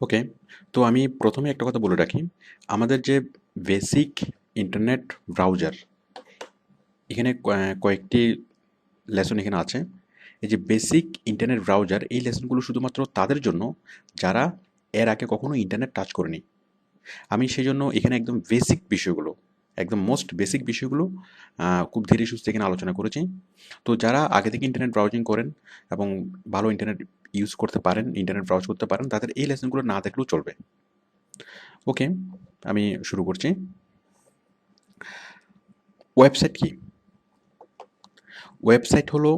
ওকে। তো আমি প্রথমে একটা কথা বলে রাখি। আমাদের যে বেসিক ইন্টারনেট ব্রাউজার, এখানে কয়েকটি লেসন এখানে আছে। এই যে বেসিক ইন্টারনেট ব্রাউজার, এই লেসনগুলো শুধুমাত্র তাদের জন্য যারা এর আগে কখনো ইন্টারনেট টাচ করেনি। আমি সেই জন্য এখানে একদম বেসিক বিষয়গুলো, একদম মোস্ট বেসিক বিষয়গুলো খুব ধীরে সুস্থে এখানে আলোচনা করেছি। তো যারা আগে থেকে ইন্টারনেট ব্রাউজিং করেন এবং ভালো ইন্টারনেট ইউজ করতে পারেন, ইন্টারনেট ব্রাউজ করতে পারেন, তাদের এই লেসনগুলো না দেখলেও চলবে। ওকে, আমি শুরু করছি। ওয়েবসাইট কি? ওয়েবসাইট হলো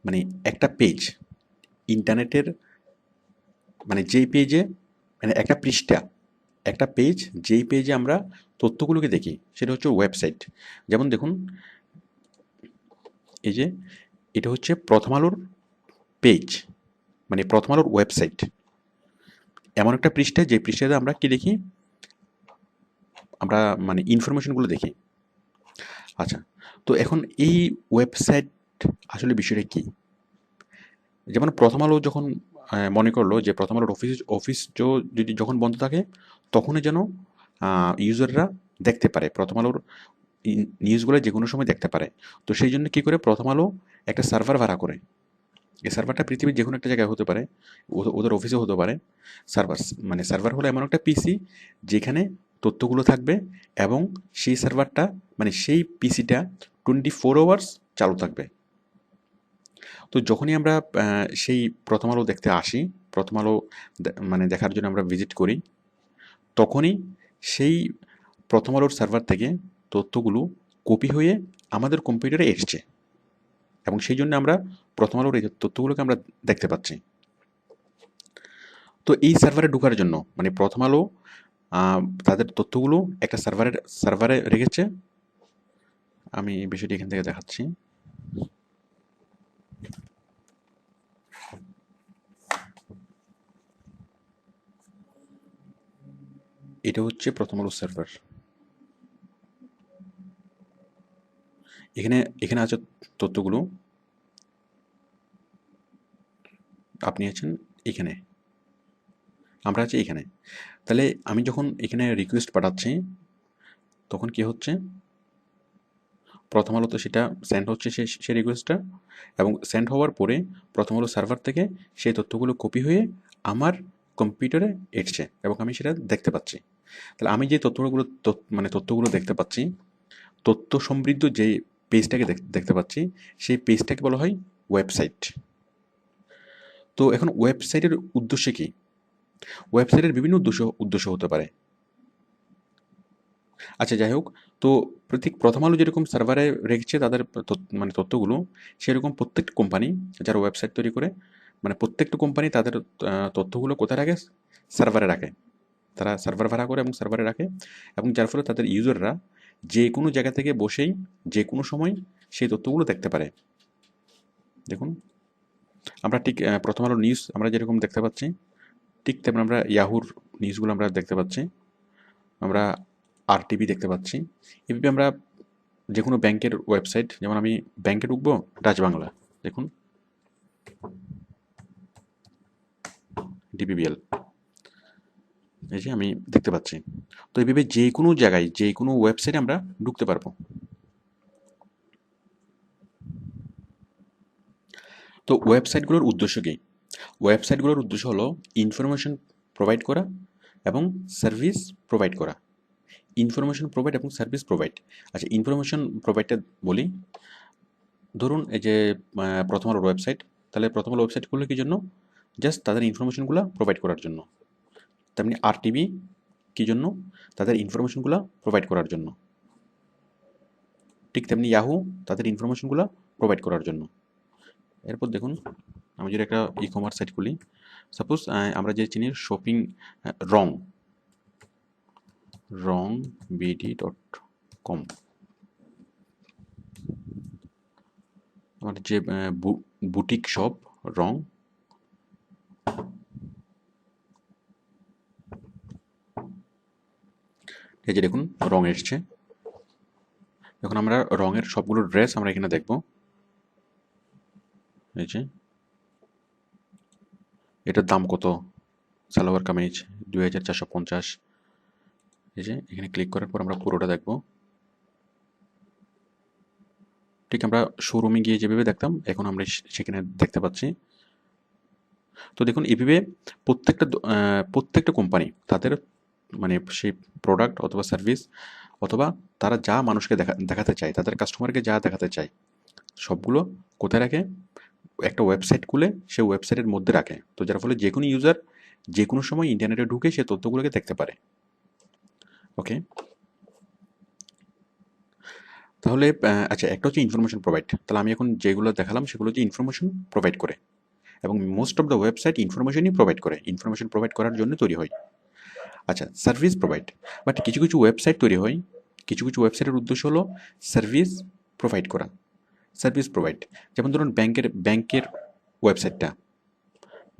মানে একটা পেজ ইন্টারনেটের, মানে যেই পেজে, মানে একটা পৃষ্ঠা, একটা পেজ, যেই পেজে আমরা তথ্যগুলোকে দেখি সেটা হচ্ছে ওয়েবসাইট। যেমন দেখুন, এই যে এটা হচ্ছে প্রথম আলোর পেজ, মানে প্রথম আলোর ওয়েবসাইট। এমন একটা পৃষ্ঠা যে পৃষ্ঠাতে আমরা কি দেখি, আমরা মানে ইনফরমেশনগুলো দেখি। আচ্ছা, তো এখন এই ওয়েবসাইট আসলে বিষয়টা কি? যেমন প্রথম আলো যখন মনে করলো যে প্রথম আলোর অফিস যদি যখন বন্ধ থাকে, তখনই যেন ইউজাররা দেখতে পারে প্রথম আলোর নিউজগুলো যে কোনো সময় দেখতে পারে। তো সেই জন্য কী করে, প্রথম আলো একটা সার্ভার ভাড়া করে। এই সার্ভারটা পৃথিবীর যে কোনো একটা জায়গায় হতে পারে, ওদের অফিসেও হতে পারে। সার্ভার, মানে সার্ভার হলো এমন একটা পিসি যেখানে তথ্যগুলো থাকবে, এবং সেই সার্ভারটা, মানে সেই পিসিটা 24 আওয়ার্স চালু থাকবে। তো যখনই আমরা সেই প্রথম আলো দেখতে আসি, প্রথম আলো মানে দেখার জন্য আমরা ভিজিট করি, তখনই সেই প্রথম আলোর সার্ভার থেকে তথ্যগুলো কপি হয়ে আমাদের কম্পিউটারে এসছে, এবং সেই জন্য আমরা প্রথম আলোর এই তথ্যগুলোকে আমরা দেখতে পাচ্ছি। তো এই সার্ভারে ঢোকার জন্য, মানে প্রথম আলো তাদের তথ্যগুলো একটা সার্ভারে রেখেছে। আমি এই বিষয়টি এখান থেকে দেখাচ্ছি। এটা হচ্ছে প্রথম আলো সার্ভার। এখানে এখানে আছে তথ্যগুলো। আপনি আছেন এখানে, আমরা আছি এখানে। তাহলে আমি যখন এখানে রিকোয়েস্ট পাঠাচ্ছি, তখন কি হচ্ছে, প্রথম আলোতে সেটা সেন্ড হচ্ছে, সেই রিকোয়েস্টটা, এবং সেন্ড হওয়ার পরে প্রথম আলো সার্ভার থেকে সেই তথ্যগুলো কপি হয়ে আমার কম্পিউটারে এসছে, এবং আমি সেটা দেখতে পাচ্ছি। তাহলে আমি যে মানে তথ্যগুলো দেখতে পাচ্ছি, তথ্য সমৃদ্ধ যে পেজটাকে দেখতে পাচ্ছি, সেই পেজটাকে বলা হয় ওয়েবসাইট। তো এখন ওয়েবসাইটের উদ্দেশ্য কি? ওয়েবসাইটের বিভিন্ন উদ্দেশ্য হতে পারে। আচ্ছা, যাই হোক। তো প্রথম আলো যেরকম সার্ভারে রেখেছে তাদের মানে তথ্যগুলো, সেরকম প্রত্যেকটা কোম্পানি যারা ওয়েবসাইট তৈরি করে, মানে প্রত্যেকটা কোম্পানি তাদের তথ্যগুলো কোথায় রাখে? সার্ভারে রাখে। তারা সার্ভার ভাড়া করে এবং সার্ভারে রাখে, এবং যার ফলে তাদের ইউজাররা যে কোনো জায়গা থেকে বসেই যে কোনো সময় সেই তথ্যগুলো দেখতে পারে। দেখুন, আমরা ঠিক প্রথম আলো নিউজ আমরা যেরকম দেখতে পাচ্ছি, ঠিক তেমন আমরা ইয়াহুর নিউজগুলো আমরা দেখতে পাচ্ছি, আমরা আরটিভি দেখতে পাচ্ছি। এভাবে আমরা যে কোনো ব্যাংকের ওয়েবসাইট, যেমন আমি ব্যাংকে ঢুকবো, ডাচ বাংলা, দেখুন ডিপিবিএল, এই যে আমি দেখতে পাচ্ছি। তো এইভাবে যে কোনো জায়গায় যে কোনো ওয়েবসাইটে আমরা ঢুকতে পারবো। তো ওয়েবসাইটগুলোর উদ্দেশ্য কী? ওয়েবসাইটগুলোর উদ্দেশ্য হলো ইনফরমেশন প্রোভাইড করা এবং সার্ভিস প্রোভাইড করা। ইনফরমেশন প্রোভাইড এবং সার্ভিস প্রোভাইড। আচ্ছা, ইনফরমেশন প্রোভাইডটা বলি। ধরুন এই যে প্রথম আলোর ওয়েবসাইট, তাহলে প্রথম আলো ওয়েবসাইট খুললে কী জন্য? জাস্ট তাদের ইনফরমেশনগুলো প্রোভাইড করার জন্য। তেমনি আরটিভি কী জন্য? তাদের ইনফরমেশনগুলো প্রোভাইড করার জন্য। ঠিক তেমনি ইয়াহু তাদের ইনফরমেশনগুলো প্রোভাইড করার জন্য। এরপর দেখুন, আমি যদি একটা ই কমার্স সাইট খুলি, সাপোজ আমরা যে চিনি শপিং, রং রং BD.com, আমার যে বুটিক শপ রং, এই যে দেখুন রং এসছে। এখন আমরা রঙের সবগুলো ড্রেস আমরা এখানে দেখব। এই যে এটার দাম কত, সালোয়ার কামিজ 2450। এই যে এখানে ক্লিক করার পর আমরা পুরোটা দেখব। ঠিক আমরা শোরুমে গিয়ে যেভাবে দেখতাম এখন আমরা সেখানে দেখতে পাচ্ছি। তো দেখুন এইভাবে প্রত্যেকটা কোম্পানি তাদের মানে সেই প্রোডাক্ট অথবা সার্ভিস অথবা তারা যা মানুষকে দেখাতে চায়, তাদের কাস্টমারকে যা দেখাতে চায়, সবগুলো কোথায় রাখে? একটা ওয়েবসাইট খুলে সে ওয়েবসাইটের মধ্যে রাখে। তো যার ফলে যে কোনো ইউজার যে কোনো সময় ইন্টারনেটে ঢুকে সে তথ্যগুলোকে দেখতে পারে। ওকে, তাহলে আচ্ছা, একটা হচ্ছে ইনফরমেশন প্রোভাইড। তাহলে আমি এখন যেগুলো দেখালাম সেগুলো হচ্ছে ইনফরমেশন প্রোভাইড করে, এবং মোস্ট অফ দ্য ওয়েবসাইট ইনফরমেশনই প্রোভাইড করে, ইনফরমেশন প্রোভাইড করার জন্য তৈরি হয়। আচ্ছা, সার্ভিস প্রোভাইড, বাট কিছু কিছু ওয়েবসাইট তৈরি হয়, কিছু কিছু ওয়েবসাইটের উদ্দেশ্য হলো সার্ভিস প্রোভাইড করা, সার্ভিস প্রোভাইড। যেমন ধরুন ব্যাংকের ওয়েবসাইটটা,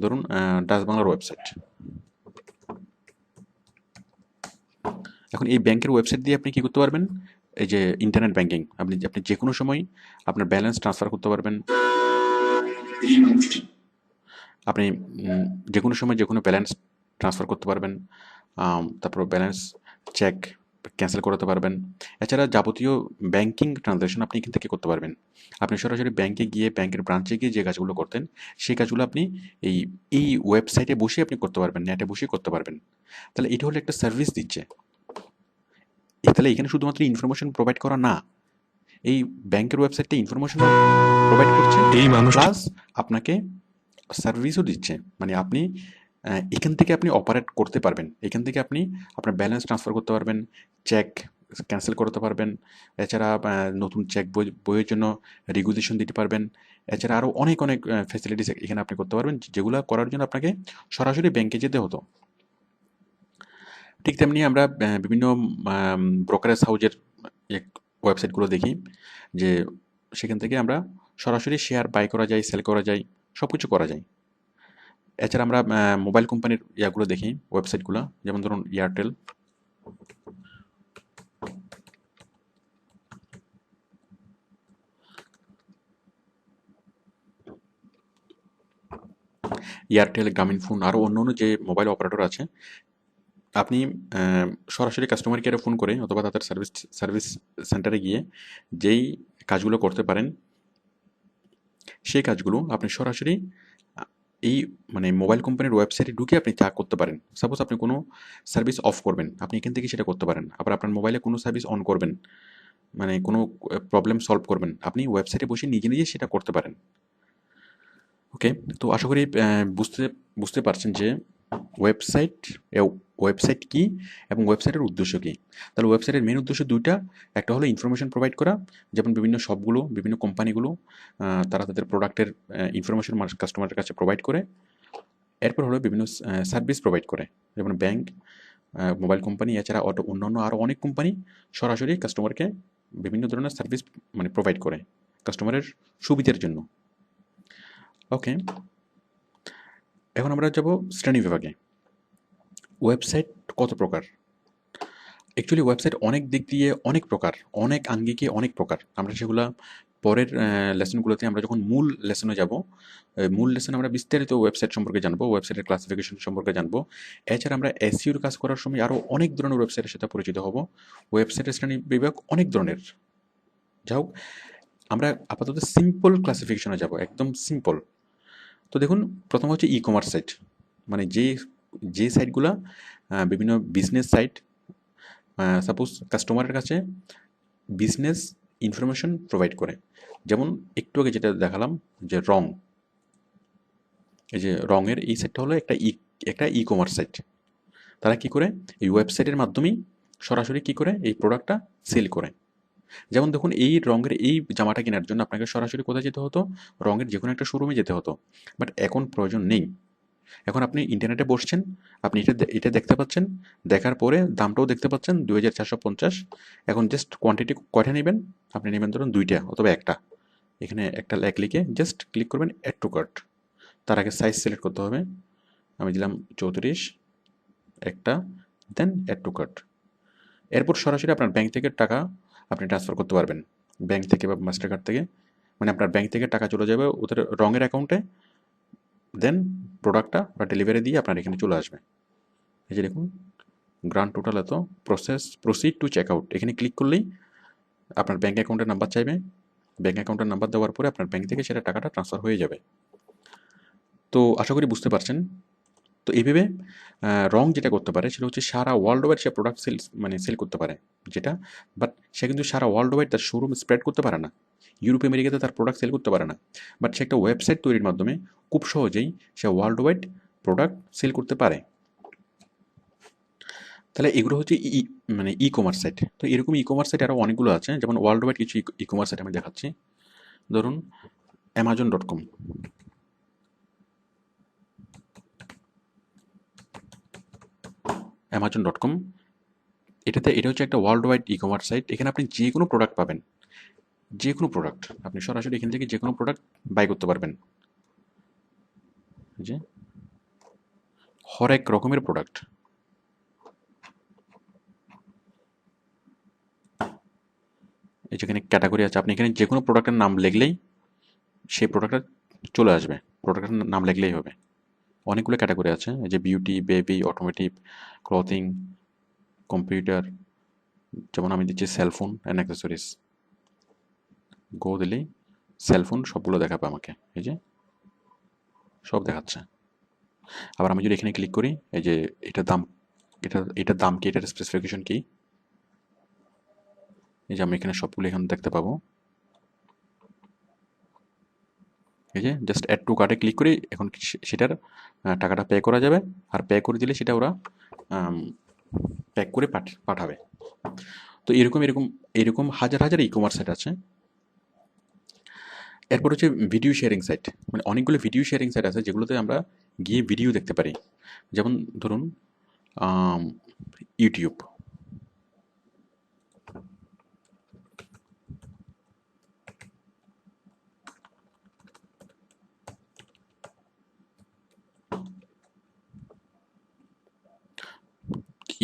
ধরুন ডাচ বাংলার ওয়েবসাইট। এখন এই ব্যাংকের ওয়েবসাইট দিয়ে আপনি কী করতে পারবেন? এই যে ইন্টারনেট ব্যাংকিং, আপনি যে কোনো সময় আপনার ব্যালেন্স ট্রান্সফার করতে পারবেন, আপনি যে কোনো সময় যে কোনো ব্যালেন্স ট্রান্সফার করতে পারবেন, তারপর ব্যালেন্স চেক ক্যান্সেল করতে পারবেন। এছাড়া যাবতীয় ব্যাংকিং ট্রানজ্যাকশন আপনি এখান থেকে করতে পারবেন। আপনি সরাসরি ব্যাংকে গিয়ে, ব্যাংকের ব্রাঞ্চে গিয়ে যে কাজগুলো করতেন সেই কাজগুলো আপনি এই ওয়েবসাইটে বসে আপনি করতে পারবেন, নেটে বসে করতে পারবেন। তাহলে এটা হলো একটা সার্ভিস দিচ্ছে। তাহলে এখানে শুধুমাত্র ইনফরমেশন প্রোভাইড করা না, এই ব্যাংকের ওয়েবসাইটটা ইনফরমেশন প্রোভাইড করছে, প্লাস আপনাকে সার্ভিসও দিচ্ছে। মানে আপনি এখান থেকে আপনি অপারেট করতে পারবেন, এখান থেকে আপনি আপনার ব্যালেন্স ট্রান্সফার করতে পারবেন, চেক ক্যান্সেল করতে পারবেন, এছাড়া নতুন চেক বইয়ের জন্য রেগুলেশন দিতে পারবেন। এছাড়া আরও অনেক অনেক ফ্যাসিলিটিস এখানে আপনি করতে পারবেন, যেগুলো করার জন্য আপনাকে সরাসরি ব্যাংকে যেতে হতো। ঠিক তেমনি আমরা বিভিন্ন ব্রোকারেজ হাউজের ওয়েবসাইটগুলো দেখি, যে সেখান থেকে আমরা সরাসরি শেয়ার বাই করা যায়, সেল করা যায়, সব কিছু করা যায়। এছাড়া আমরা মোবাইল কোম্পানির ইয়াগুলো দেখি, ওয়েবসাইটগুলো, যেমন ধরুন এয়ারটেল। এয়ারটেল, গ্রামীণফোন, আরও অন্য অন্য যে মোবাইল অপারেটর আছে, আপনি সরাসরি কাস্টমার কেয়ারে ফোন করে অথবা তাদের সার্ভিস সেন্টারে গিয়ে যেই কাজগুলো করতে পারেন সেই কাজগুলো আপনি সরাসরি এই মানে মোবাইল কোম্পানির ওয়েবসাইটে ঢুকে আপনি তা করতে পারেন। সাপোজ আপনি কোনো সার্ভিস অফ করবেন, আপনি এখান থেকে সেটা করতে পারেন। আবার আপনার মোবাইলে কোনো সার্ভিস অন করবেন, মানে কোনো প্রবলেম সলভ করবেন, আপনি ওয়েবসাইটে বসে নিজে নিজে সেটা করতে পারেন। ওকে, তো আশা করি বুঝতে পারছেন যে ওয়েবসাইট ওয়েবসাইট কী এবং ওয়েবসাইটের উদ্দেশ্য কী। তাহলে ওয়েবসাইটের মেন উদ্দেশ্য দুইটা, একটা হলো ইনফরমেশন প্রোভাইড করা, যেমন বিভিন্ন শপগুলো, বিভিন্ন কোম্পানিগুলো তারা তাদের প্রোডাক্টের ইনফরমেশন কাস্টমারের কাছে প্রোভাইড করে। এরপর হলো বিভিন্ন সার্ভিস প্রোভাইড করে, যেমন ব্যাংক, মোবাইল কোম্পানি, এছাড়া অন্যান্য আরও অনেক কোম্পানি সরাসরি কাস্টমারকে বিভিন্ন ধরনের সার্ভিস মানে প্রোভাইড করে কাস্টমারের সুবিধার জন্য। ওকে, এখন আমরা যাব শ্রেণী বিভাগে। ওয়েবসাইট কত প্রকার? অ্যাকচুয়ালি ওয়েবসাইট অনেক দিক দিয়ে অনেক প্রকার, অনেক আঙ্গিকে অনেক প্রকার। আমরা সেগুলো পরের লেসনগুলোতে, আমরা যখন মূল লেসনে যাব, মূল লেসনে আমরা বিস্তারিত ওয়েবসাইট সম্পর্কে জানবো, ওয়েবসাইটের ক্লাসিফিকেশন সম্পর্কে জানবো। এছাড়া আমরা এসইওর কাজ করার সময় আরও অনেক ধরনের ওয়েবসাইটের সাথে পরিচিত হব। ওয়েবসাইটের শ্রেণী বিভাগ অনেক ধরনের। যাই হোক, আমরা আপাতত সিম্পল ক্লাসিফিকেশনে যাব, একদম সিম্পল। তো দেখুন, প্রথম হচ্ছে ই কমার্স সাইট, মানে যে সাইটগুলো বিভিন্ন বিজনেস সাইট, সাপোজ কাস্টমারের কাছে বিজনেস ইনফরমেশন প্রোভাইড করে। যেমন একটু আগে যেটা দেখালাম যে এই যে রঙের এই সাইটটা হলো একটা ই কমার্স সাইট। তারা কি করে? এই ওয়েবসাইটের মাধ্যমেই সরাসরি কি করে এই প্রোডাক্টটা সেল করে। যেমন দেখুন, এই রঙের এই জামাটা কেনার জন্য আপনাকে সরাসরি কোথায় যেতে হতো? রঙের যে কোনো একটা শোরুমে যেতে হতো, বাট এখন প্রয়োজন নেই। এখন আপনি ইন্টারনেটে বসছেন, আপনি এটা দেখতে পাচ্ছেন, দেখার পরে দামটাও দেখতে পাচ্ছেন 2450। এখন জাস্ট কোয়ান্টিটি কয়টা নেবেন? আপনি নেবেন ধরুন 2টা অথবা একটা। এখানে একটা লিখে জাস্ট ক্লিক করবেন অ্যাড টু কার্ট। তার আগে সাইজ সিলেক্ট করতে হবে, আমি দিলাম 34 একটা, দেন অ্যাড টু কার্ট। এরপর সরাসরি আপনার ব্যাংক থেকে টাকা আপনি ট্রান্সফার করতে পারবেন, ব্যাংক থেকে বা মাস্টার কার্ড থেকে। মানে আপনার ব্যাংক থেকে টাকা চলে যাবে ওদের রঙের অ্যাকাউন্টে, দেন প্রোডাক্টটা বা ডেলিভারি দিয়ে আপনার এখানে চলে আসবে। এই যে দেখুন গ্রান্ড টোটাল এত, প্রসিড টু চেক আউট, এখানে ক্লিক করলেই আপনার ব্যাঙ্ক অ্যাকাউন্টের নাম্বার চাইবে। ব্যাঙ্ক অ্যাকাউন্টের নাম্বার দেওয়ার পরে আপনার ব্যাঙ্ক থেকে সেটা টাকাটা ট্রান্সফার হয়ে যাবে। তো আশা করি বুঝতে পারছেন। তো এইভাবে রং যেটা করতে পারে সেটা হচ্ছে সারা ওয়ার্ল্ড ওয়াইড সে প্রোডাক্ট সেল করতে পারে, যেটা বাট সে কিন্তু সারা ওয়ার্ল্ড ওয়াইড তার শোরুম স্প্রেড করতে পারে না, ইউরোপ আমেরিকাতে তার প্রোডাক্ট সেল করতে পারে না, বাট সে একটা ওয়েবসাইট তৈরির মাধ্যমে খুব সহজেই সে ওয়ার্ল্ড ওয়াইড প্রোডাক্ট সেল করতে পারে। তাহলে এগুলো হচ্ছে মানে ই কমার্স সাইট। তো এরকম ই কমার্স সাইট আরও অনেকগুলো আছে, যেমন ওয়ার্ল্ড ওয়াইড কিছু ই কমার্স সাইট আমি দেখাচ্ছি। ধরুন অ্যামাজন.com। অ্যামাজন.com এটা হচ্ছে একটা world wide e commerce site. এখানে আপনি যে কোনো প্রোডাক্ট পাবেন, যে কোনো প্রোডাক্ট আপনি সরাসরি এখান থেকে যে কোনো প্রোডাক্ট বাই করতে পারবেন। যে হরেক রকমের প্রোডাক্ট, এই যেখানে ক্যাটাগরি আছে, আপনি এখানে যে কোনো প্রোডাক্টের নাম লিখলেই সেই প্রোডাক্টটা চলে আসবে, প্রোডাক্টের নাম লিখলেই হবে। অনেকগুলো ক্যাটাগরি আছে, এই যে beauty, baby, automotive, clothing, computer, যেমন আমি দিচ্ছি সেলফোন অ্যান্ড অ্যাক্সেসরিজ। গো দিলেই সেলফোন সবগুলো দেখাবে আমাকে, এই যে সব দেখাচ্ছে। আবার আমি যদি এখানে ক্লিক করি, এই যে এটার দাম, এটার দাম কি, এটার স্পেসিফিকেশন কি, এই যে আমি এখানে সবগুলো এখানে দেখতে পাবো। এই যে জাস্ট অ্যাড টু কার্টে ক্লিক করি, এখন সেটার টাকাটা পে করা যাবে, আর পে করে দিলে সেটা ওরা প্যাক করে পাঠাবে। তো এরকম এরকম এরকম হাজার হাজার ই কমার্স সাইট আছে। এরপর হচ্ছে ভিডিও শেয়ারিং সাইট, মানে অনেকগুলো ভিডিও শেয়ারিং সাইট আছে যেগুলোতে আমরা গিয়ে ভিডিও দেখতে পারি। যেমন ধরুন ইউটিউব।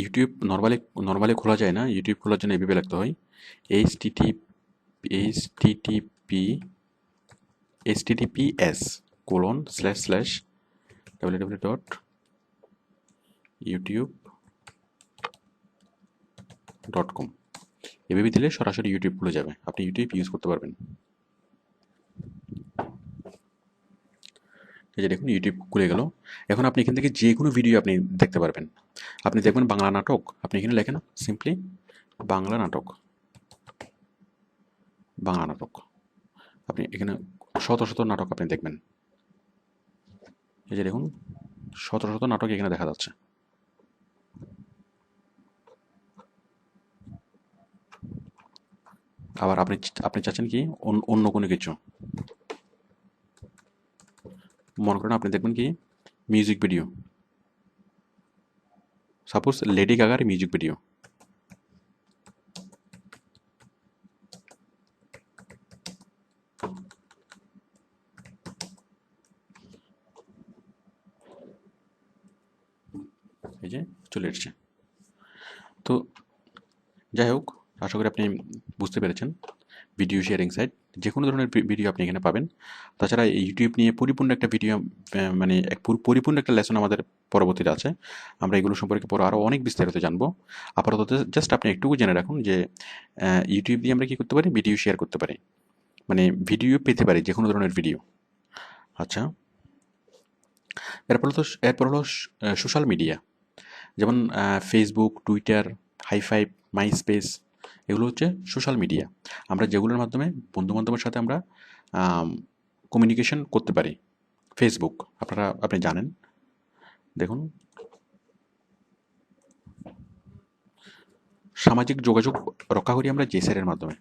ইউটিউব নর্মালি খোলা যায় না, ইউটিউব খোলার জন্য এভাবে লিখতে হয় https://www.youtube.com। এভাবে দিলে সরাসরি ইউটিউব খুলে যাবে, আপনি ইউটিউব ইউজ করতে পারবেন। এই যে দেখুন ইউটিউব খুলে গেল। এখন আপনি এখান থেকে যে কোনো ভিডিও আপনি দেখতে পারবেন। আপনি দেখবেন বাংলা নাটক, আপনি এখানে লেখেন সিম্পলি বাংলা নাটক, বাংলা নাটক, আপনি এখানে শত শত নাটক আপনি দেখবেন। এই যে দেখুন শত শত নাটক এখানে দেখা যাচ্ছে। আবার আপনি আপনি চাচ্ছেন কি অন্য কোনো কিছু, মনে করেন আপনি দেখবেন কি মিউজিক ভিডিও, সাপোজ লেডি গাগার মিউজিক ভিডিও। এই যে চলে এসছে। তো যাই হোক, আশা করি আপনি বুঝতে পেরেছেন। ভিডিও শেয়ারিং সাইট যে কোনো ধরনের ভিডিও আপনি এখানে পাবেন। তাছাড়া এই ইউটিউব নিয়ে পরিপূর্ণ একটা ভিডিও, মানে পরিপূর্ণ একটা লেসন আমাদের পরবর্তীতে আছে। আমরা এগুলো সম্পর্কে পরে আরও অনেক বিস্তারিত জানবো। আপাতত জাস্ট আপনি একটুকু জেনে রাখুন যে ইউটিউব দিয়ে আমরা কী করতে পারি, ভিডিও শেয়ার করতে পারি, মানে ভিডিও পেতে পারি, যে কোনো ধরনের ভিডিও। আচ্ছা, এরপর হলো সোশ্যাল মিডিয়া, যেমন ফেসবুক, টুইটার, হাইফাইভ, মাইস্পেস, এগুলো হচ্ছে সোশ্যাল মিডিয়া। আমরা যেগুলোর মাধ্যমে বন্ধুবান্ধবের সাথে আমরা কমিউনিকেশন করতে পারি। ফেসবুক আপনি জানেন, দেখুন সামাজিক যোগাযোগ রক্ষা করি আমরা যে সাইটের মাধ্যমে,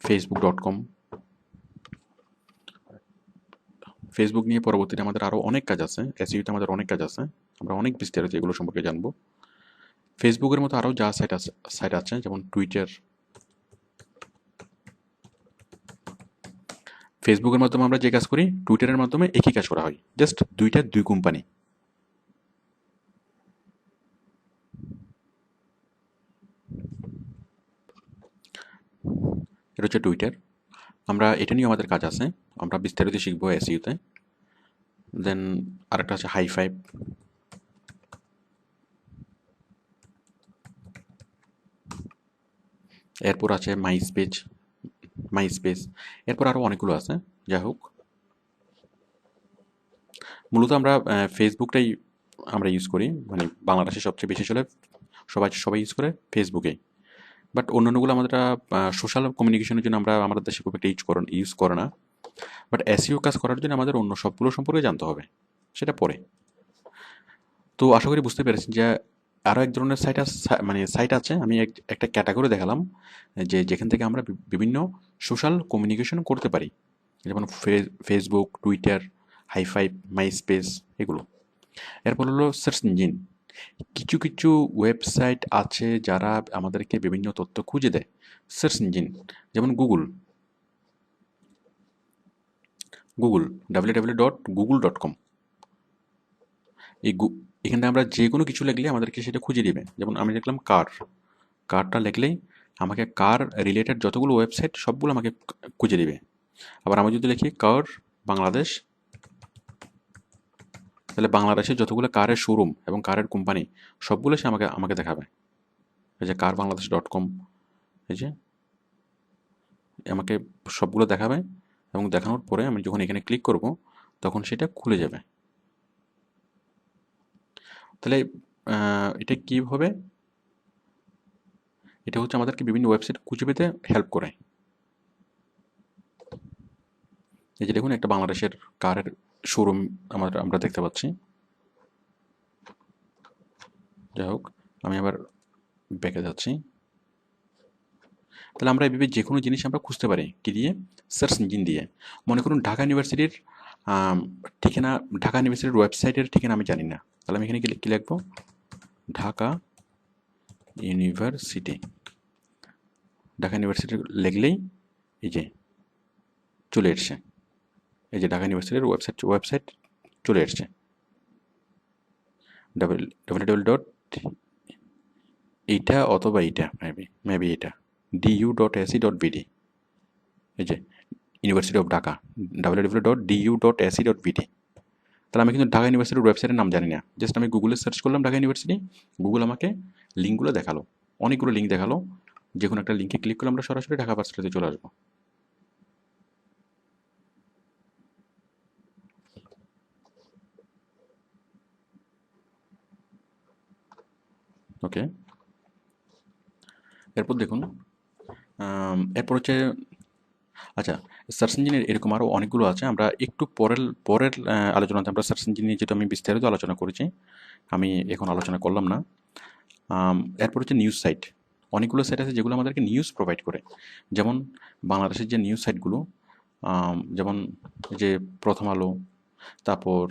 facebook.com। ফেসবুক নিয়ে পরবর্তীতে আমাদের আরও অনেক কাজ আছে, এসইওতে আমাদের অনেক কাজ আছে, আমরা অনেক বিস্তারিত এগুলো সম্পর্কে জানবো। ফেসবুকের মতো আরও যা সাইট আছে যেমন টুইটার, ফেসবুকের মাধ্যমে আমরা যে কাজ করি টুইটারের মাধ্যমে একই কাজ করা হয়, জাস্ট দুই কোম্পানি। এটা হচ্ছে টুইটার। আমরা এটা নিয়ে আমাদের কাজ আছে, আমরা বিস্তারিত শিখবো এসইওতে। দেন আরেকটা আছে হাই ফাইভ, এরপর আছে মাই স্পেস, এরপর আরও অনেকগুলো আছে। যাই হোক, মূলত আমরা ফেসবুকটাই আমরা ইউজ করি, মানে বাংলাদেশে সবচেয়ে বেশি চলে, সবাই ইউজ করে ফেসবুকে। বাট অন্যান্যগুলো আমাদের সোশ্যাল কমিউনিকেশনের জন্য আমরা আমাদের দেশে খুব একটা ইউজ করে না। বাট এসইও কাজ করার জন্য আমাদের অন্য সবগুলো সম্পর্কে জানতে হবে, সেটা পরে। তো আশা করি বুঝতে পেরেছেন যে আরও এক ধরনের সাইট আছে, আমি একটা ক্যাটাগরি দেখালাম যেখান থেকে আমরা বিভিন্ন সোশ্যাল কমিউনিকেশন করতে পারি, যেমন ফেসবুক, টুইটার, হাইফাইভ, মাইস্পেস, এগুলো। এরপর হলো সার্চ ইঞ্জিন। কিছু কিছু ওয়েবসাইট আছে যারা আমাদেরকে বিভিন্ন তথ্য খুঁজে দেয়, সার্চ ইঞ্জিন, যেমন গুগল www.google.com। এখানে আমরা যে কোনো কিছু লিখলে আমাদেরকে সেটা খুঁজে দিবে। যেমন আমি লিখলাম কারটা লিখলেই আমাকে কার রিলেটেড যতগুলো ওয়েবসাইট সবগুলো আমাকে খুঁজে দিবে। আবার আমি যদি লিখি কার বাংলাদেশ, তাহলে বাংলাদেশের যতগুলো কারের শোরুম এবং কারের কোম্পানি সবগুলো সে আমাকে দেখাবে। এই যে carBangladesh.com, এই যে আমাকে সবগুলো দেখাবে, এবং দেখানোর পরে আমি যখন এখানে ক্লিক করব তখন সেটা খুলে যাবে। তাহলে এটা কী হবে, এটা হচ্ছে আমাদেরকে বিভিন্ন ওয়েবসাইট খুঁজে পেতে হেল্প করে। এই যে দেখুন, একটা বাংলাদেশের কারের শোরুম আমরা দেখতে পাচ্ছি। যাই হোক, আমি আবার ব্যাকে যাচ্ছি। তাহলে আমরা এইভাবে যে কোনো জিনিস আমরা খুঁজতে পারি কি দিয়ে, সার্চ ইঞ্জিন দিয়ে। মনে করুন ঢাকা ইউনিভার্সিটির ঠিকানা, ঢাকা ইউনিভার্সিটির ওয়েবসাইটের ঠিকানা আমি জানি না, তাহলে আমি এখানে কি লিখবো, ঢাকা ইউনিভার্সিটি। ঢাকা ইউনিভার্সিটি লিখলেই এই যে চলে এসছে, এই যে ঢাকা ইউনিভার্সিটির ওয়েবসাইট চলে এসছে, www. এইটা অথবা এইটা মেবি এটা du.ac.bd, এই যে ইউনিভার্সিটি অফ ঢাকা, www.du.ac.bd। তাহলে আমি কিন্তু ঢাকা ইউনিভার্সিটির ওয়েবসাইটের নাম জানি না, জাস্ট আমি গুগলে সার্চ করলাম ঢাকা ইউনিভার্সিটি, গুগল আমাকে লিঙ্কগুলো দেখালো, অনেকগুলো লিঙ্ক দেখালো, যে কোনো একটা লিঙ্কে ক্লিক করলে আমরা সরাসরি ঢাকা ভার্সিটিতে চলে আসবো। ওকে, এরপর দেখুন, এরপর হচ্ছে, আচ্ছা, সার্চ ইঞ্জিনের এরকম আরও অনেকগুলো আছে, আমরা একটু পরের আলোচনাতে আমরা সার্চ ইঞ্জিন নিয়ে যেহেতু আমি বিস্তারিত আলোচনা করেছি, আমি এখন আলোচনা করলাম না। এরপর হচ্ছে নিউজ সাইট। অনেকগুলো সাইট আছে যেগুলো আমাদেরকে নিউজ প্রোভাইড করে, যেমন বাংলাদেশের যে নিউজ সাইটগুলো, যেমন যে প্রথম আলো, তারপর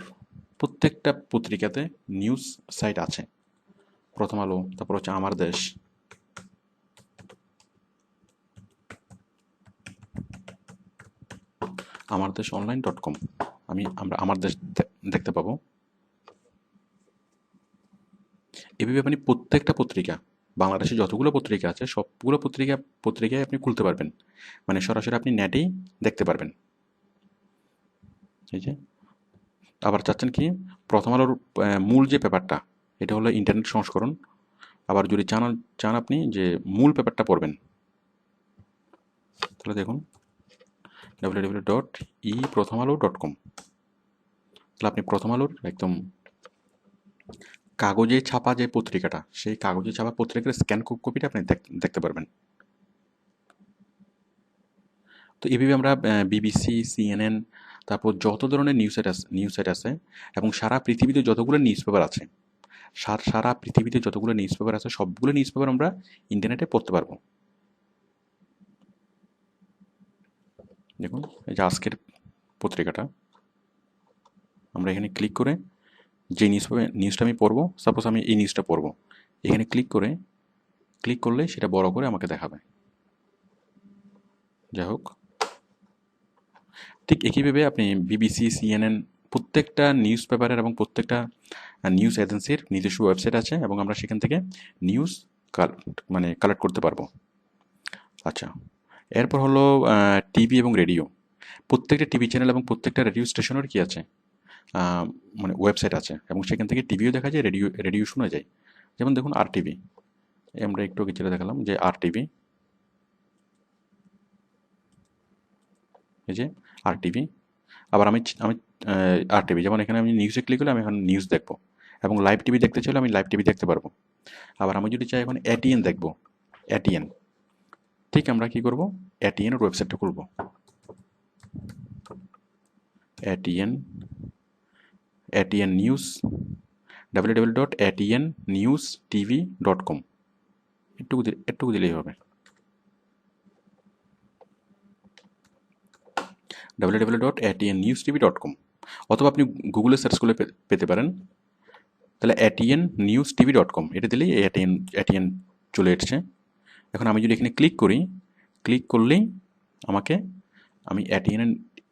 প্রত্যেকটা পত্রিকাতে নিউজ সাইট আছে, প্রথম আলো, তারপর হচ্ছে আমারদেশ online.com, আমরা আমার দেশ দেখতে পাবো। এভাবে আপনি প্রত্যেকটা পত্রিকা, বাংলাদেশে যতগুলো পত্রিকা আছে সবগুলো পত্রিকায় আপনি খুলতে পারবেন, মানে সরাসরি আপনি নেটেই দেখতে পারবেন। এই যে আবার চাচ্ছেন কি, প্রথম আলোর মূল যে পেপারটা, এটা হলো ইন্টারনেট সংস্করণ। আবার যদি চান আপনি যে মূল পেপারটা পড়বেন, তাহলে দেখুন www.eprothomalo.com। তাহলে আপনি প্রথম আলোর একদম কাগজে ছাপা যে পত্রিকাটা, সেই কাগজে ছাপা পত্রিকার স্ক্যান কপিটা আপনি দেখতে পারবেন। তো এইভাবে আমরা বিবিসি, সিএনএন, তারপর যত ধরনের নিউজ সাইট আছে এবং সারা পৃথিবীতে যতগুলো নিউজ পেপার আছে, সবগুলো নিউজ পেপার আমরা ইন্টারনেটে পড়তে পারবো। দেখুন, এই যে আজকের পত্রিকাটা, আমরা এখানে ক্লিক করে যে নিউজটা আমি পড়বো, সাপোজ আমি এই নিউজটা পড়বো, এখানে ক্লিক করলে সেটা বড় করে আমাকে দেখাবে। যাই হোক, ঠিক একইভাবে আপনি বিবিসি, সিএনএন, প্রত্যেকটা নিউজ পেপারের এবং প্রত্যেকটা নিউজ এজেন্সির নিজস্ব ওয়েবসাইট আছে, এবং আমরা সেখান থেকে নিউজ কালেক্ট করতে পারবো। আচ্ছা, এরপর হলো টিভি এবং রেডিও। প্রত্যেকটা টিভি চ্যানেল এবং প্রত্যেকটা রেডিও স্টেশনের কি আছে, মানে ওয়েবসাইট আছে, এবং সেখান থেকে টিভিও দেখা যায়, রেডিও শোনা যায়। যেমন দেখুন আর টিভি, আমরা একটু আগে যেটা দেখালাম যে আর টিভি, এই যে আর টিভি। আবার আমি আমি আর টিভি, যেমন এখানে আমি নিউজে ক্লিক করলে আমি এখন নিউজ দেখবো, এবং লাইভ টিভি দেখতে চাইলে আমি লাইভ টিভি দেখতে পারবো। আবার আমি যদি চাই এখন এটিএন দেখবো, এটিএন, ঠিক আমরা কি করব, এটিএন এর ওয়েবসাইটটা খুলবো, এটিএন, এটিএন নিউজ, www.atnnewstv.com, একটুকু দিলেই হবে, www.atnnewstv.com, অথবা আপনি গুগলে সার্চ করলে পেতে পারেন। তাহলে atnnewstv.com এটা দিলেই এটিএন চলে এসছে। এখন আমি যদি এখানে ক্লিক করি, ক্লিক করলেই আমি এটিএন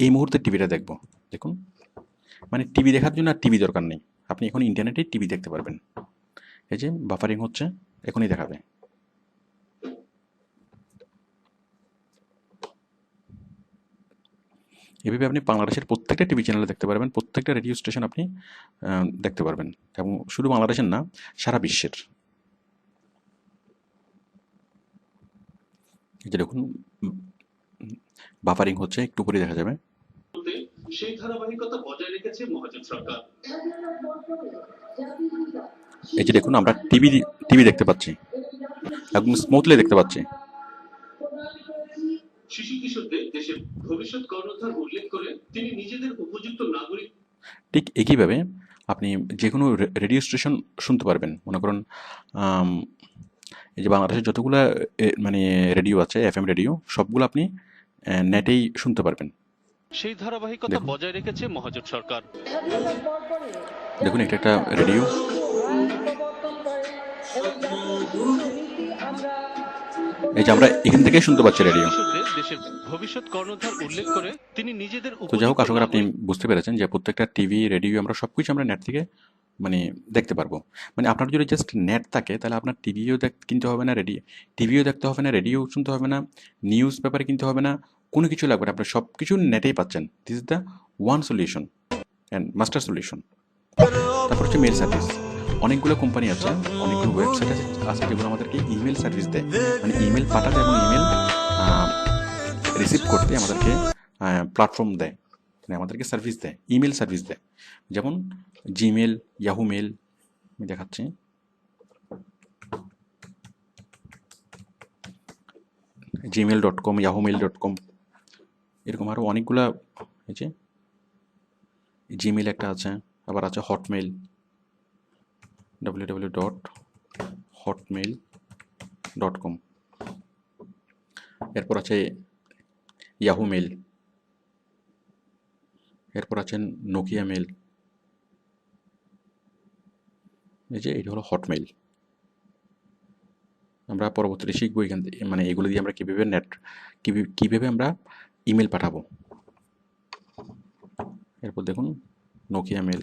এই মুহূর্তে টিভিটা দেখব। দেখুন, মানে টিভি দেখার জন্য আর টিভি দরকার নেই, আপনি এখন ইন্টারনেটে টিভি দেখতে পারবেন। এই যে বাফারিং হচ্ছে, এখনই দেখাবে। এভাবে আপনি বাংলাদেশের প্রত্যেকটা টিভি চ্যানেলে দেখতে পারবেন, প্রত্যেকটা রেডিও স্টেশন আপনি দেখতে পারবেন, এবং শুধু বাংলাদেশের না, সারা বিশ্বের। এই যে দেখুন বাফারিং হচ্ছে, একটু পরে দেখা যাবে। সেই ধারাবাহিকতা বজায় রেখেছে মহাজোট সরকার। এই যে দেখুন আমরা টিভি দেখতে পাচ্ছি, একদম স্মুথলি দেখতে পাচ্ছি। শিশু কিশোরদের দেশের ভবিষ্যৎ কর্ণধার উল্লেখ করে তিনি নিজেদের উপযুক্ত নাগরিক। ঠিক একইভাবে আপনি যে কোনো রেডিও স্টেশন শুনতে পারবেন। মনে করুন এই যে বাংলাদেশের যতগুলো মানে রেডিও আছে, এফএম রেডিও, সবগুলো আপনি নেটেই শুনতে পারবেন। সেই ধারাবাহিকতা বজায় রেখেছে মহাজোট সরকার। দেখুন এটা একটা রেডিও, এই যে আমরা এখান থেকেই শুনতে পাচ্ছি রেডিও। দেশের ভবিষ্যৎ কর্ণধার উল্লেখ করে তিনি নিজেদের, তো যাই হোক, আশা করি আপনি বুঝতে পেরেছেন যে প্রত্যেকটা টিভি, রেডিও আমরা সবকিছু আমরা নেট থেকে মানে দেখতে পারবো। মানে আপনার যদি জাস্ট নেট থাকে তাহলে আপনার কিনতে হবে না, টিভিও দেখতে হবে না, রেডিও শুনতে হবে না, নিউজ পেপার কিনতে হবে না, কোনো কিছু লাগবে না, আপনার সব কিছু নেটেই পাচ্ছেন। This is the one solution and master solution. তারপর হচ্ছে মেল সার্ভিস। অনেকগুলো কোম্পানি আছে, অনেকগুলো ওয়েবসাইট আছে যেগুলো আমাদেরকে ইমেল সার্ভিস দেয়, মানে ইমেল পাঠাতে এবং ইমেল রিসিভ করতে আমাদেরকে প্ল্যাটফর্ম দেয়, মানে আমাদেরকে সার্ভিস দেয়, ইমেল সার্ভিস দেয়। যেমন জিমেল, ইয়াহু মেল, আমি দেখাচ্ছি। gmail.com, yahoomail.com, এরকম আরও অনেকগুলা, এই যে জিমেল একটা আছে, আবার আছে হটমেল, www.hotmail.com, এরপর আছে ইয়াহু মেল, এরপর আছেন নোকিয়া মেল, এই যে এটা হলো হটমেল। আমরা পরবর্তীতে শিখবো এখান থেকে, মানে এগুলো দিয়ে আমরা কীভাবে আমরা ইমেল পাঠাবো। এরপর দেখুন নোকিয়া মেল,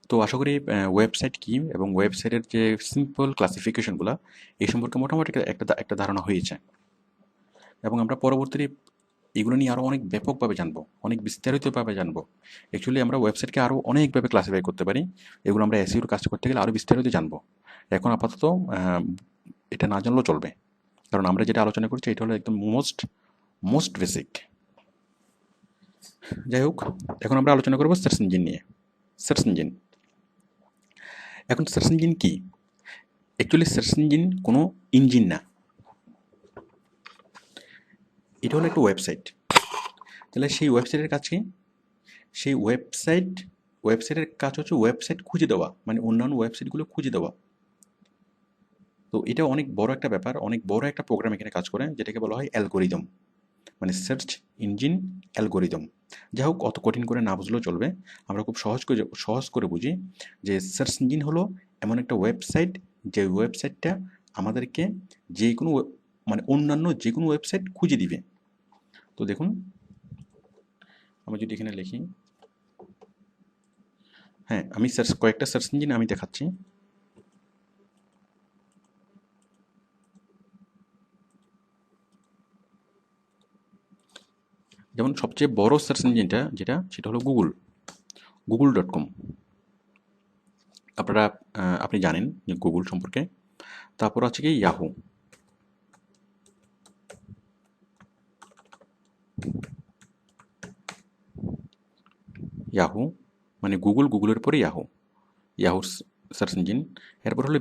তো আশা করি ওয়েবসাইট কী এবং ওয়েবসাইটের যে সিম্পল ক্লাসিফিকেশনগুলো, এই সম্পর্কে মোটামুটি একটা ধারণা হয়েছে, এবং আমরা পরবর্তীতে এগুলো নিয়ে আরও অনেক ব্যাপকভাবে জানবো, অনেক বিস্তারিতভাবে জানবো। অ্যাকচুয়ালি আমরা ওয়েবসাইটকে আরও অনেকভাবে ক্লাসিফাই করতে পারি, এগুলো আমরা এসইওর কাজ করতে গেলে আরও বিস্তারিত জানবো। এখন আপাতত এটা না জানলেও চলবে, কারণ আমরা যেটা আলোচনা করছি এটা হলো একদম মোস্ট বেসিক। যাই হোক, এখন আমরা আলোচনা করবো সার্চ ইঞ্জিন নিয়ে। সার্চ ইঞ্জিন, এখন সার্চ ইঞ্জিন কি? অ্যাকচুয়ালি সার্চ ইঞ্জিন কোনো ইঞ্জিন না, এটা হলো একটা ওয়েবসাইট। তাহলে সেই ওয়েবসাইটের কাজ কি? সেই ওয়েবসাইটের কাজ হচ্ছে ওয়েবসাইট খুঁজে দেওয়া, মানে অন্যান্য ওয়েবসাইটগুলো খুঁজে দেওয়া। তো এটা অনেক বড় একটা ব্যাপার, অনেক বড় একটা প্রোগ্রাম এখানে কাজ করে, যেটাকে বলা হয় অ্যালগোরিদম, মানে সার্চ ইঞ্জিন অ্যালগোরিদম। যাই হোক, অত কঠিন করে না বুঝলেও চলবে, আমরা খুব সহজ করে বুঝি যে সার্চ ইঞ্জিন হলো এমন একটা ওয়েবসাইট, যে ওয়েবসাইটটা আমাদেরকে যে কোনো মানে অন্যান্য যে কোনো ওয়েবসাইট খুঁজে দিবে। তো দেখুন, আমি যদি এখানে লিখি, হ্যাঁ আমি কয়েকটা সার্চ ইঞ্জিন আমি দেখাচ্ছি। যেমন সবচেয়ে বড় সার্চ ইঞ্জিনটা সেটা হলো গুগল.com। আপনি জানেন যে গুগল সম্পর্কে। তারপর আছে কি ইয়াহু, মানে গুগলের পরে ইয়াহুর সার্চ ইঞ্জিন। এরপর হলো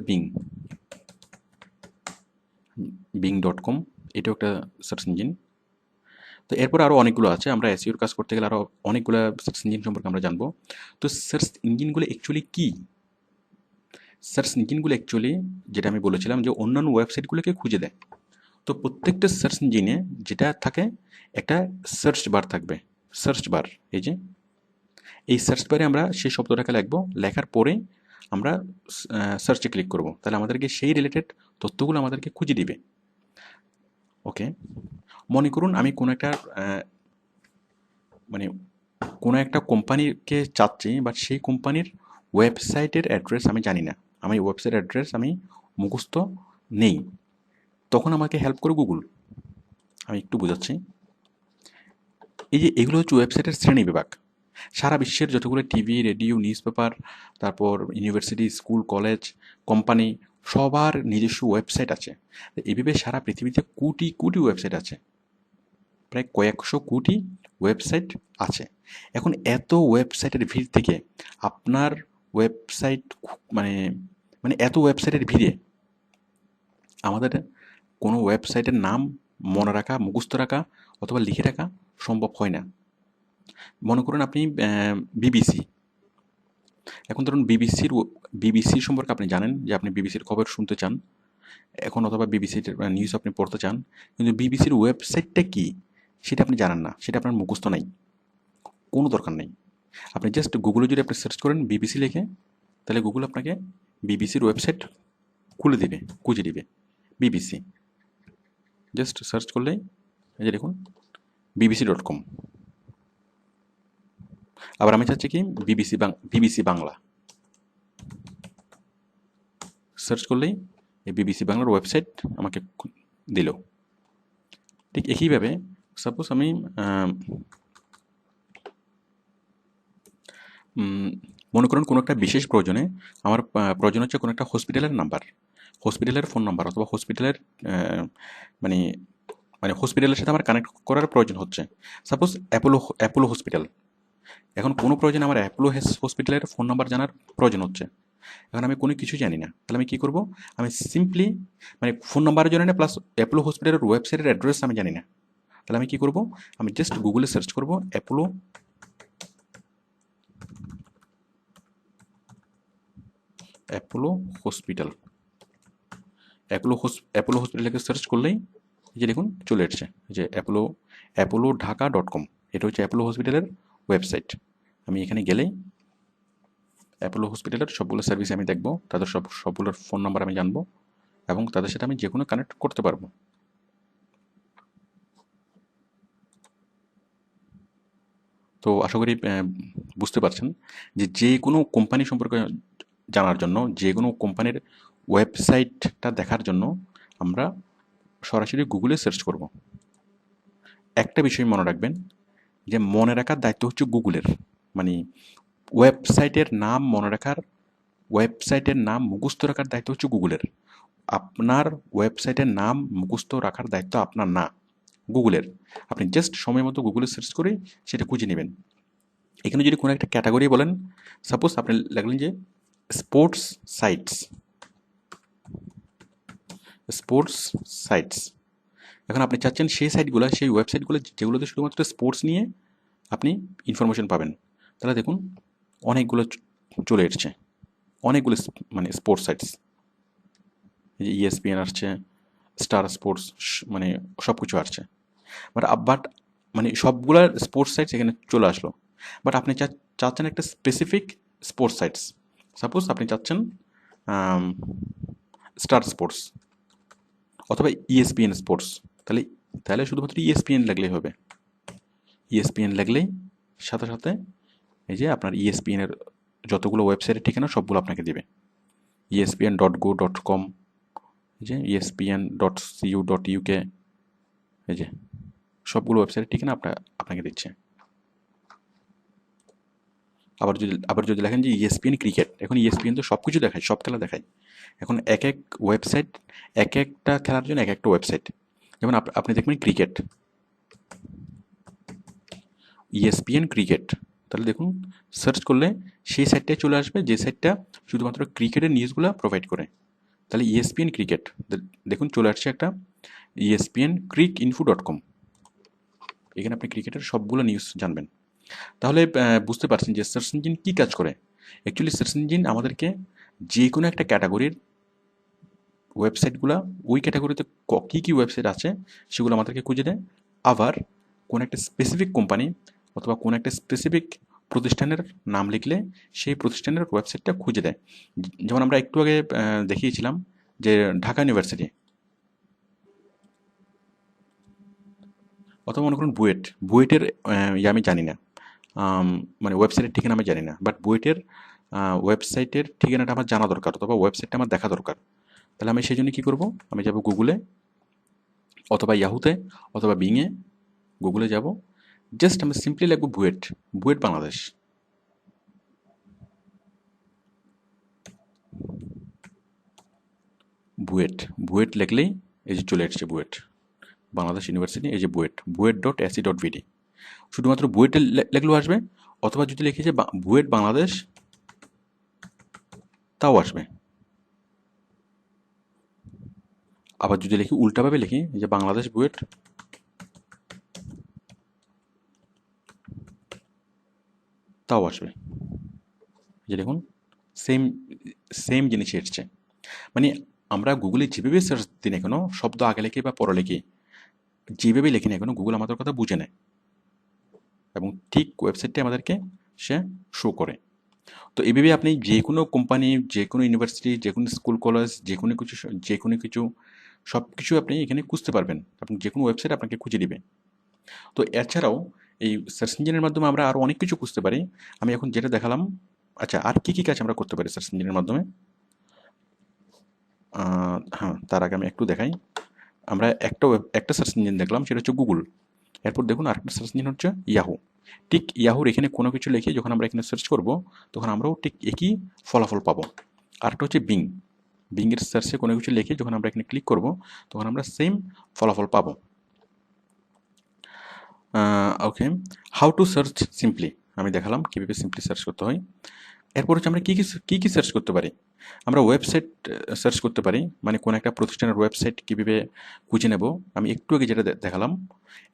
বিং.com, এটাও একটা সার্চ ইঞ্জিন। তো এরপর আরও অনেকগুলো আছে, আমরা এসইওর কাজ করতে গেলে আরও অনেকগুলো সার্চ ইঞ্জিন সম্পর্কে আমরা জানবো। তো সার্চ ইঞ্জিনগুলো অ্যাকচুয়ালি কী? সার্চ ইঞ্জিনগুলো অ্যাকচুয়ালি, যেটা আমি বলেছিলাম, যে অন্যান্য ওয়েবসাইটগুলোকে খুঁজে দেয়। তো প্রত্যেকটা সার্চ ইঞ্জিনে যেটা থাকে, একটা সার্চ বার থাকবে। সার্চ বার, এই সার্চ বারে আমরা সেই শব্দটাকে লিখবো, লেখার পরে আমরা সার্চে ক্লিক করব, তাহলে আমাদেরকে সেই রিলেটেড তথ্যগুলো আমাদেরকে খুঁজে দিবে। ওকে, মনে করুন আমি মানে কোনো একটা কোম্পানিকে চাচ্ছি, বাট সেই কোম্পানির ওয়েবসাইটের অ্যাড্রেস আমি জানি না, আমি ওয়েবসাইট অ্যাড্রেস আমি মুখস্থ নেই, তখন আমাকে হেল্প করে গুগল। আমি একটু বোঝাচ্ছি। এগুলো হচ্ছে ওয়েবসাইটের শ্রেণী বিভাগ। সারা বিশ্বের যতগুলো টিভি, রেডিও, নিউজ পেপার, তারপর ইউনিভার্সিটি, স্কুল, কলেজ, কোম্পানি, সবার নিজস্ব ওয়েবসাইট আছে। এইভাবে সারা পৃথিবীতে কোটি কোটি ওয়েবসাইট আছে, প্রায় কয়েকশো কোটি ওয়েবসাইট আছে। এখন এত ওয়েবসাইটের ভিড় থেকে আপনার ওয়েবসাইট, মানে মানে এত ওয়েবসাইটের ভিড়ে আমাদের কোনো ওয়েবসাইটের নাম মনে রাখা, মুখস্থ রাখা অথবা লিখে রাখা সম্ভব হয় না। মনে করুন আপনি বিবিসি, এখন ধরুন বিবিসি সম্পর্কে আপনি জানেন যে আপনি বিবিসির খবর শুনতে চান এখন, অথবা বিবিসির নিউজ আপনি পড়তে চান, কিন্তু বিবিসির ওয়েবসাইটটা কি সেটা আপনি জানেন না, সেটা আপনার মুখস্থ নাই, কোনো দরকার নেই। আপনি জাস্ট গুগলে যদি আপনি সার্চ করেন বিবিসি লিখে, তাহলে গুগল আপনাকে বিবিসির ওয়েবসাইট খুঁজে দিবে বিবিসি। জাস্ট সার্চ করলেই এই যে দেখুন bbc.com। আবার আমি চাচ্ছি কি বিবিসি বাংলা, সার্চ করলেই এই বিবিসি বাংলার ওয়েবসাইট আমাকে দিল। ঠিক একইভাবে সাপোজ আমি মনে করুন কোনো একটা বিশেষ প্রয়োজনে আমার প্রয়োজন হচ্ছে কোনো একটা হসপিটালের ফোন নাম্বার, অথবা হসপিটালের মানে মানে হসপিটালের সাথে আমার কানেক্ট করার প্রয়োজন হচ্ছে। সাপোজ অ্যাপোলো হসপিটাল, এখন কোনো প্রয়োজনে আমার অ্যাপোলো হসপিটালের ফোন নাম্বার জানার প্রয়োজন হচ্ছে। এখন আমি কোনো কিছু জানি না, তাহলে আমি কী করব? আমি সিম্পলি, মানে ফোন নাম্বারের জন্য না, প্লাস অ্যাপোলো হসপিটালের ওয়েবসাইটের অ্যাড্রেস আমি জানি না, তাহলে আমি কী করব? আমি জাস্ট গুগলে সার্চ করব অ্যাপোলো হসপিটাল। অ্যাপোলো হসপিটালকে সার্চ করলেই এই যে দেখুন চলে এসছে যে অ্যাপোলো ঢাকা.com, এটা হচ্ছে অ্যাপোলো হসপিটালের ওয়েবসাইট। আমি এখানে গেলেই অ্যাপোলো হসপিটালের সবগুলো সার্ভিস আমি দেখব, তাদের সবগুলোর ফোন নাম্বার আমি জানবো, এবং তাদের সাথে আমি যে কোনো কানেক্ট করতে পারবো। তো আশা করি বুঝতে পারছেন যে কোনো কোম্পানি সম্পর্কে জানার জন্য, যে কোনো কোম্পানির ওয়েবসাইটটা দেখার জন্য আমরা সরাসরি গুগলে সার্চ করব। একটা বিষয় মনে রাখবেন, যে মনে রাখার দায়িত্ব হচ্ছে গুগলের, মানে ওয়েবসাইটের নাম মুখস্থ রাখার দায়িত্ব হচ্ছে গুগলের। আপনার ওয়েবসাইটের নাম মুখস্থ রাখার দায়িত্ব আপনার না, গুগলের। আপনি জাস্ট সময় মতো গুগলে সার্চ করে সেটা খুঁজে নেবেন। এখানে যদি কোনো একটা ক্যাটাগরি বলেন, সাপোজ আপনি লিখলেন যে স্পোর্টস সাইটস, এখন আপনি চাচ্ছেন সেই ওয়েবসাইটগুলো যেগুলোতে শুধুমাত্র স্পোর্টস নিয়ে আপনি ইনফরমেশন পাবেন, তাহলে দেখুন অনেকগুলো চলে এসছে, অনেকগুলো মানে স্পোর্টস সাইটস, এই যে ESPN আসছে, স্টার স্পোর্টস, মানে সব কিছু আসছে। বাট মানে সবগুলা স্পোর্টস সাইটস এখানে চলে আসলো, বাট আপনি চাচ্ছেন একটা স্পেসিফিক স্পোর্টস সাইটস। সাপোজ আপনি চাচ্ছেন স্টার স্পোর্টস অথবা ESPN স্পোর্টস, তাহলে শুধুমাত্র ESPN লাগলেই হবে। ESPN লাগলেই সাথে সাথে এই যে আপনার ESPN এর যতগুলো ওয়েবসাইটের ঠিকানা সবগুলো আপনাকে দেবে। ESPN.go.com, এই যে ESPN.cu.uk, এই যে সবগুলো ওয়েবসাইটের ঠিকানা আপনাকে দিচ্ছে। আবার যদি লেখেন যে ESPN ক্রিকেট, এখন ESPN তো সব কিছু দেখায়, সব খেলা দেখায়। এখন এক এক ওয়েবসাইট এক একটা খেলার জন্য এক একটা ওয়েবসাইট। যেমন আপনি দেখবেন ক্রিকেট, ESPN ক্রিকেট, তাহলে দেখুন সার্চ করলে সেই সাইটটায় চলে আসবে যে সাইটটা শুধুমাত্র ক্রিকেটের নিউজগুলো প্রোভাইড করে। তাহলে ESPN ক্রিকেট দেখুন চলে আসছে একটা ESPNcricinfo.com, এখানে আপনি ক্রিকেটের সবগুলো নিউজ জানবেন। তাহলে বুঝতে পারছেন যে সার্চ ইঞ্জিন কী কাজ করে। অ্যাকচুয়ালি সার্চ ইঞ্জিন আমাদেরকে যে কোনো একটা ক্যাটাগরির ওয়েবসাইটগুলো, ওই ক্যাটাগরিতে কী কী ওয়েবসাইট আছে সেগুলো আমাদেরকে খুঁজে দেয়। আবার কোন একটা স্পেসিফিক কোম্পানি অথবা কোন একটা স্পেসিফিক প্রতিষ্ঠানের নাম লিখলে সেই প্রতিষ্ঠানের ওয়েবসাইটটা খুঁজে দেয়। যেমন আমরা একটু আগে দেখিয়েছিলাম যে ঢাকা ইউনিভার্সিটি, অথবা মনে করুন বুয়েটের আমি জানি না, মানে ওয়েবসাইটের ঠিকানা আমি জানি না, বাট বুয়েটের ওয়েবসাইটের ঠিকানাটা আমার জানা দরকার, অথবা ওয়েবসাইটটা আমার দেখা দরকার। তাহলে আমি সেই জন্য কী করবো, আমি যাব গুগলে অথবা ইয়াহুতে অথবা বিংয়ে। গুগলে যাব, জাস্ট আমি সিম্পলি লিখব বুয়েট বাংলাদেশ। বুয়েট লিখলেই এই যে চলে আসছে বুয়েট বাংলাদেশ ইউনিভার্সিটি, এই যে buet.ac.vd। শুধুমাত্র বুয়েট লেখলেও আসবে, অথবা যদি লিখি যে বুয়েট বাংলাদেশ তাও আসবে। আবার যদি লিখি উল্টাভাবে লিখি যে বাংলাদেশ বুয়েট, তাও আসবে। যে দেখুন সেম সেম জিনিস এসছে। মানে আমরা গুগলে যেভাবে সার্চ দিই না কেন, শব্দ আগে লিখি বা পরে লিখি, যেভাবে লিখি না কেন, গুগল আমাদের কথা বুঝে নেয় এবং ঠিক ওয়েবসাইটটা আমাদেরকে সে শো করে। তো এইভাবে আপনি যে কোনো কোম্পানি, যে কোনো ইউনিভার্সিটি, যে কোনো স্কুল কলেজ, যে কোনো কিছু সব কিছু আপনি এখানে খুঁজতে পারবেন, আপনি যে কোনো ওয়েবসাইট আপনাকে খুঁজে দিবে। তো এছাড়াও এই সার্চ ইঞ্জিনের মাধ্যমে আমরা আরও অনেক কিছু খুঁজতে পারি। আমি এখন যেটা দেখালাম। আচ্ছা, আর কী কী কাজ আমরা করতে পারি সার্চ ইঞ্জিনের মাধ্যমে? হ্যাঁ, তার আগে আমি একটু দেখাই। আমরা একটা সার্চ ইঞ্জিন দেখলাম, সেটা হচ্ছে গুগল। এরপর দেখুন আরেকটা সার্চ ইঞ্জিন হচ্ছে ইয়াহু। ঠিক ইয়াহুর এখানে কোনো কিছু লিখে যখন আমরা এখানে সার্চ করব, তখন আমরাও ঠিক একই ফলাফল পাবো। আরেকটা হচ্ছে বিংয়ের সার্চে কোনো কিছু লিখে যখন আমরা এখানে ক্লিক করব, তখন আমরা সেম ফলাফল পাবো। ওকে, হাউ টু সার্চ সিম্পলি আমি দেখালাম কীভাবে সিম্পলি সার্চ করতে হয়। এরপর হচ্ছে আমরা কী কী সার্চ করতে পারি। আমরা ওয়েবসাইট সার্চ করতে পারি, মানে কোনো একটা প্রতিষ্ঠানের ওয়েবসাইট কীভাবে খুঁজে নেব, আমি একটু আগে যেটা দেখালাম।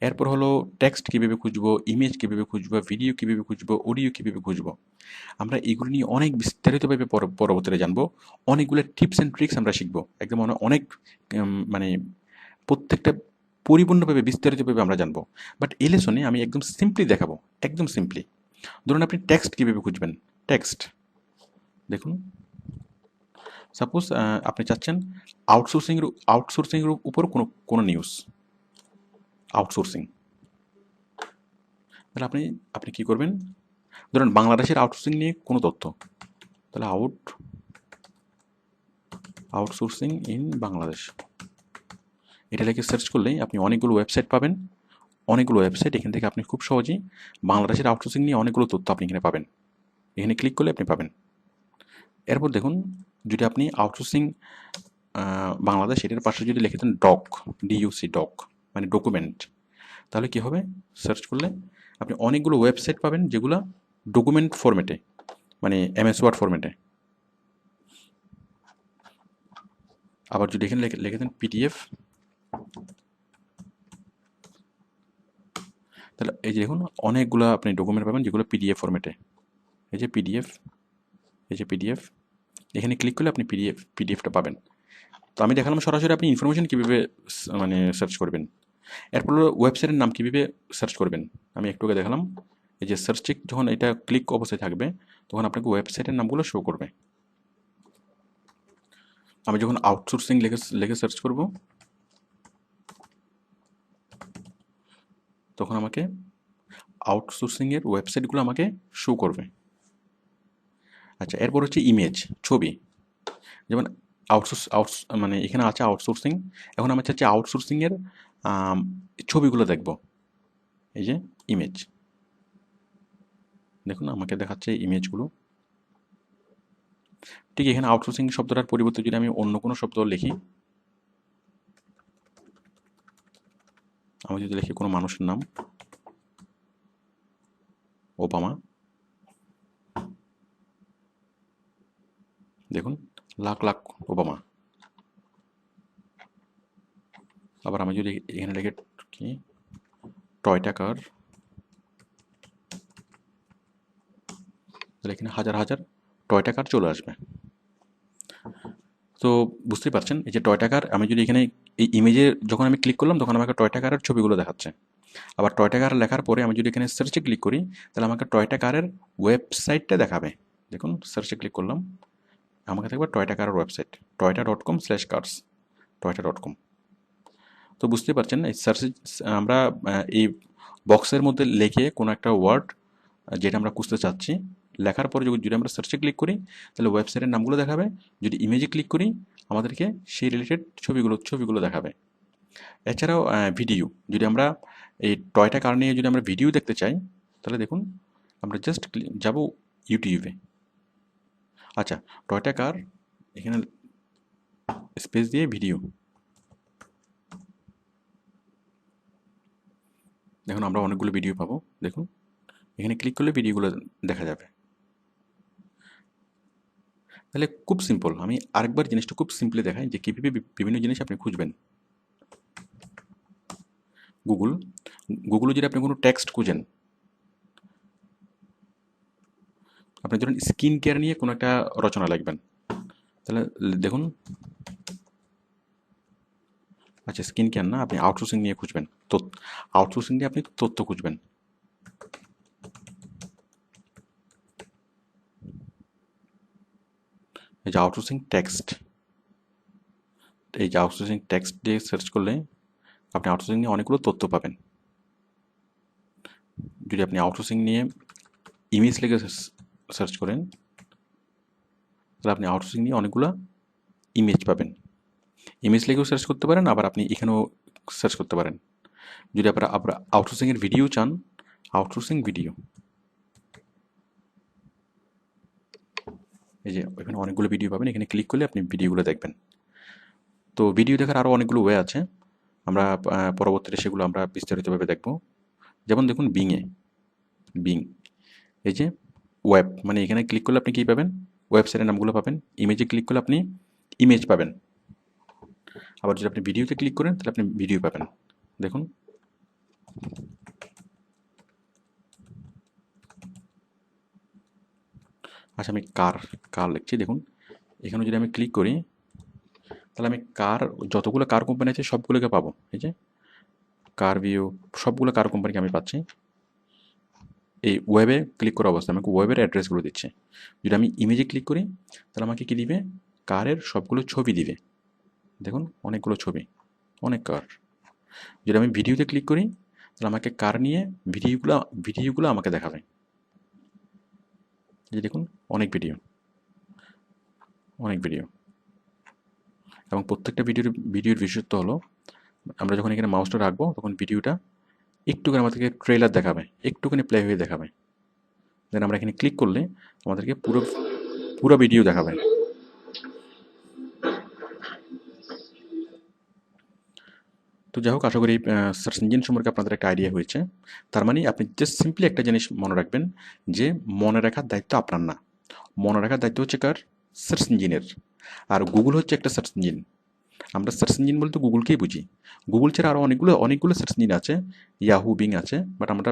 এরপর হলো টেক্সট কীভাবে খুঁজবো, ইমেজ কীভাবে খুঁজবো, ভিডিও কীভাবে খুঁজবো, অডিও কীভাবে খুঁজবো। আমরা এগুলো নিয়ে অনেক বিস্তারিতভাবে পরবর্তীতে জানবো। অনেকগুলো টিপস অ্যান্ড ট্রিক্স আমরা শিখবো, একদম অনেক মানে প্রত্যেকটা পরিপূর্ণভাবে বিস্তারিতভাবে আমরা জানবো। বাট এই লেসনে আমি একদম সিম্পলি দেখাবো, একদম সিম্পলি। ধরুন আপনি টেক্সট কীভাবে খুঁজবেন। টেক্সট দেখুন, সাপোজ আপনি চাচ্ছেন আউটসোর্সিংয়ের উপর কোনো নিউজ, আউটসোর্সিং। তাহলে আপনি কী করবেন, ধরুন বাংলাদেশের আউটসোর্সিং নিয়ে কোনো তথ্য, তাহলে আউটসোর্সিং ইন বাংলাদেশ, এটা লিখে সার্চ করলেই আপনি অনেকগুলো ওয়েবসাইট পাবেন। অনেকগুলো ওয়েবসাইট, এখান থেকে আপনি খুব সহজেই বাংলাদেশের আউটসোর্সিং নিয়ে অনেকগুলো তথ্য আপনি এখানে পাবেন। এখানে ক্লিক করলে আপনি পাবেন। এরপর দেখুন, যদি আপনি আউটসোর্সিং বাংলাদেশ এটার পাশে যদি লিখে দেন ডক মানে ডকুমেন্ট, তাহলে কী হবে, সার্চ করলে আপনি অনেকগুলো ওয়েবসাইট পাবেন যেগুলো ডকুমেন্ট ফরম্যাটে, মানে MS ওয়ার্ড ফরম্যাটে। আবার যদি এখানে লিখে দেন PDF, তাহলে এই যে দেখুন অনেকগুলো আপনি ডকুমেন্ট পাবেন যেগুলো PDF ফরম্যাটে। এই যে পিডিএফ, এখানে ক্লিক করলে আপনি পিডিএফটা পাবেন। তো আমি দেখালাম সরাসরি আপনি ইনফরমেশন কীভাবে মানে সার্চ করবেন। এরপর ওয়েবসাইটের নাম কীভাবে সার্চ করবেন আমি একটু আগে দেখালাম। এই যে সার্চে যখন এটা ক্লিক অবস্থায় থাকবে, তখন আপনাকে ওয়েবসাইটের নামগুলো শো করবে। আমি যখন আউটসোর্সিং লিখে সার্চ করব, তখন আমাকে আউটসোর্সিংয়ের ওয়েবসাইটগুলো আমাকে শো করবে। আচ্ছা, এরপর হচ্ছে ইমেজ, ছবি। যেমন মানে এখানে আছে আউটসোর্সিং, এখন আমি চাচ্ছি আউটসোর্সিংয়ের ছবিগুলো দেখব। এই যে ইমেজ, দেখুন আমাকে দেখাচ্ছে ইমেজগুলো। ঠিক এখানে আউটসোর্সিং শব্দটার পরিবর্তে যদি আমি অন্য কোনো শব্দ লিখি, আমি যদি লিখি কোনো মানুষের নাম ওবামা, দেখুন লাখ লাখ ওবামা। আবার আমি যদি এখানে লিখে কি টয়টা কার, তাহলে এখানে হাজার হাজার টয়টা কার চলে আসবে। তো বুঝতেই পারছেন এই যে টয়টা কার, আমি যদি এখানে এই ইমেজে যখন আমি ক্লিক করলাম তখন আমাকে টয়টা কারের ছবিগুলো দেখাচ্ছে। আবার টয়টা কার লেখার পরে আমি যদি এখানে সার্চে ক্লিক করি তাহলে আমাকে টয়টা কারের ওয়েবসাইটটা দেখাবে। দেখুন সার্চে ক্লিক করলাম, আমাকে থাকবে টয়টা কারের ওয়েবসাইট toyota.com/cars, toyota.com। তো বুঝতেই পারছেন এই সার্চ আমরা এই বক্সের মধ্যে লিখে কোনো একটা ওয়ার্ড যেটা আমরা খুঁজতে চাচ্ছি, লেখার পরে যদি আমরা সার্চে ক্লিক করি তাহলে ওয়েবসাইটের নামগুলো দেখাবে। যদি ইমেজে ক্লিক করি আমাদেরকে সেই রিলেটেড ছবিগুলো দেখাবে। এছাড়াও ভিডিও, যদি আমরা এই টয়টা কার নিয়ে যদি আমরা ভিডিও দেখতে চাই তাহলে দেখুন আমরা জাস্ট যাব ইউটিউবে। আচ্ছা, টয়টা কার এখানে স্পেস দিয়ে ভিডিও, দেখুন আমরা অনেকগুলো ভিডিও পাবো। দেখুন এখানে ক্লিক করলে ভিডিওগুলো দেখা যাবে। তাহলে খুব সিম্পল, আমি আরেকবার জিনিসটা খুব সিম্পলি দেখাই যে কীভাবে বিভিন্ন জিনিস আপনি খুঁজবেন। গুগলে যদি আপনি কোনো টেক্সট খুঁজেন, আপনি ধরুন স্কিন কেয়ার নিয়ে কোনো একটা রচনা লিখবেন, তাহলে দেখুন, আচ্ছা স্কিন কেয়ার না, আপনি আউটসোর্সিং নিয়ে খুঁজবেন, তো আউটসোর্সিং নিয়ে আপনি তথ্য খুঁজবেন। এই যে আউটসোর্সিং টেক্সট, এই যে আউটসোর্সিং টেক্সট দিয়ে সার্চ করলে আপনি আউটসোর্সিং নিয়ে অনেকগুলো তথ্য পাবেন। যদি আপনি আউটসোর্সিং নিয়ে ইমেজ লিখে সার্চ করেন তাহলে আপনি আউটসোর্সিং নিয়ে অনেকগুলো ইমেজ পাবেন। ইমেজ লিখেও সার্চ করতে পারেন, আবার আপনি এখানেও সার্চ করতে পারেন। যদি আপনারা আউটসোর্সিংয়ের ভিডিও চান, আউটসোর্সিং ভিডিও, এই যে এখানে অনেকগুলো ভিডিও পাবেন, এখানে ক্লিক করলে আপনি ভিডিওগুলো দেখবেন। তো ভিডিও দেখার আরও অনেকগুলো ওয়ে আছে, আমরা পরবর্তীতে সেগুলো আমরা বিস্তারিতভাবে দেখব। যেমন দেখুন বিং, এই যে ওয়েব, মানে এখানে ক্লিক করলে আপনি কী পাবেন, ওয়েবসাইটের নামগুলো পাবেন। ইমেজে ক্লিক করলে আপনি ইমেজ পাবেন। আবার যদি আপনি ভিডিওতে ক্লিক করেন তাহলে আপনি ভিডিও পাবেন। দেখুন আচ্ছা আমি কার লিখছি, দেখুন এখানে যদি আমি ক্লিক করি তাহলে আমি যতগুলো কার কোম্পানি আছে সবগুলোকে পাবো। এই যে কার ভিউ, সবগুলো কার কোম্পানিকে আমি পাচ্ছি। এই ওয়েবে ক্লিক করা অবস্থায় আমাকে ওয়েবের অ্যাড্রেসগুলো দিচ্ছে। যদি আমি ইমেজে ক্লিক করি তাহলে আমাকে কী দিবে, কারের সবগুলো ছবি দিবে। দেখুন অনেকগুলো ছবি, অনেক কার। যদি আমি ভিডিওতে ক্লিক করি তাহলে আমাকে কার নিয়ে ভিডিওগুলো আমাকে দেখাবে। যে দেখুন অনেক ভিডিও এবং প্রত্যেকটা ভিডিওর বিশেষত্ব হলো আমরা যখন এখানে মাউসটা রাখবো তখন ভিডিওটা একটুখানি আমাদেরকে ট্রেলার দেখাবে, একটুখানি প্লে হয়ে দেখাবে। দেন আমরা এখানে ক্লিক করলে আমাদেরকে পুরো ভিডিও দেখাবে। তো যাই হোক, আশা করি সার্চ ইঞ্জিন সম্পর্কে আপনাদের একটা আইডিয়া হয়েছে। তার মানে আপনি জাস্ট সিম্পলি একটা জিনিস মনে রাখবেন যে মনে রাখার দায়িত্ব আপনার না, মনে রাখার দায়িত্ব হচ্ছে কার, সার্চ ইঞ্জিনের। আর গুগল হচ্ছে একটা সার্চ ইঞ্জিন। আমরা সার্চ ইঞ্জিন বলতে গুগলকেই বুঝি। গুগল ছাড়া আরও অনেকগুলো সার্চ ইঞ্জিন আছে, ইয়াহু, বিং আছে, বাট আমরা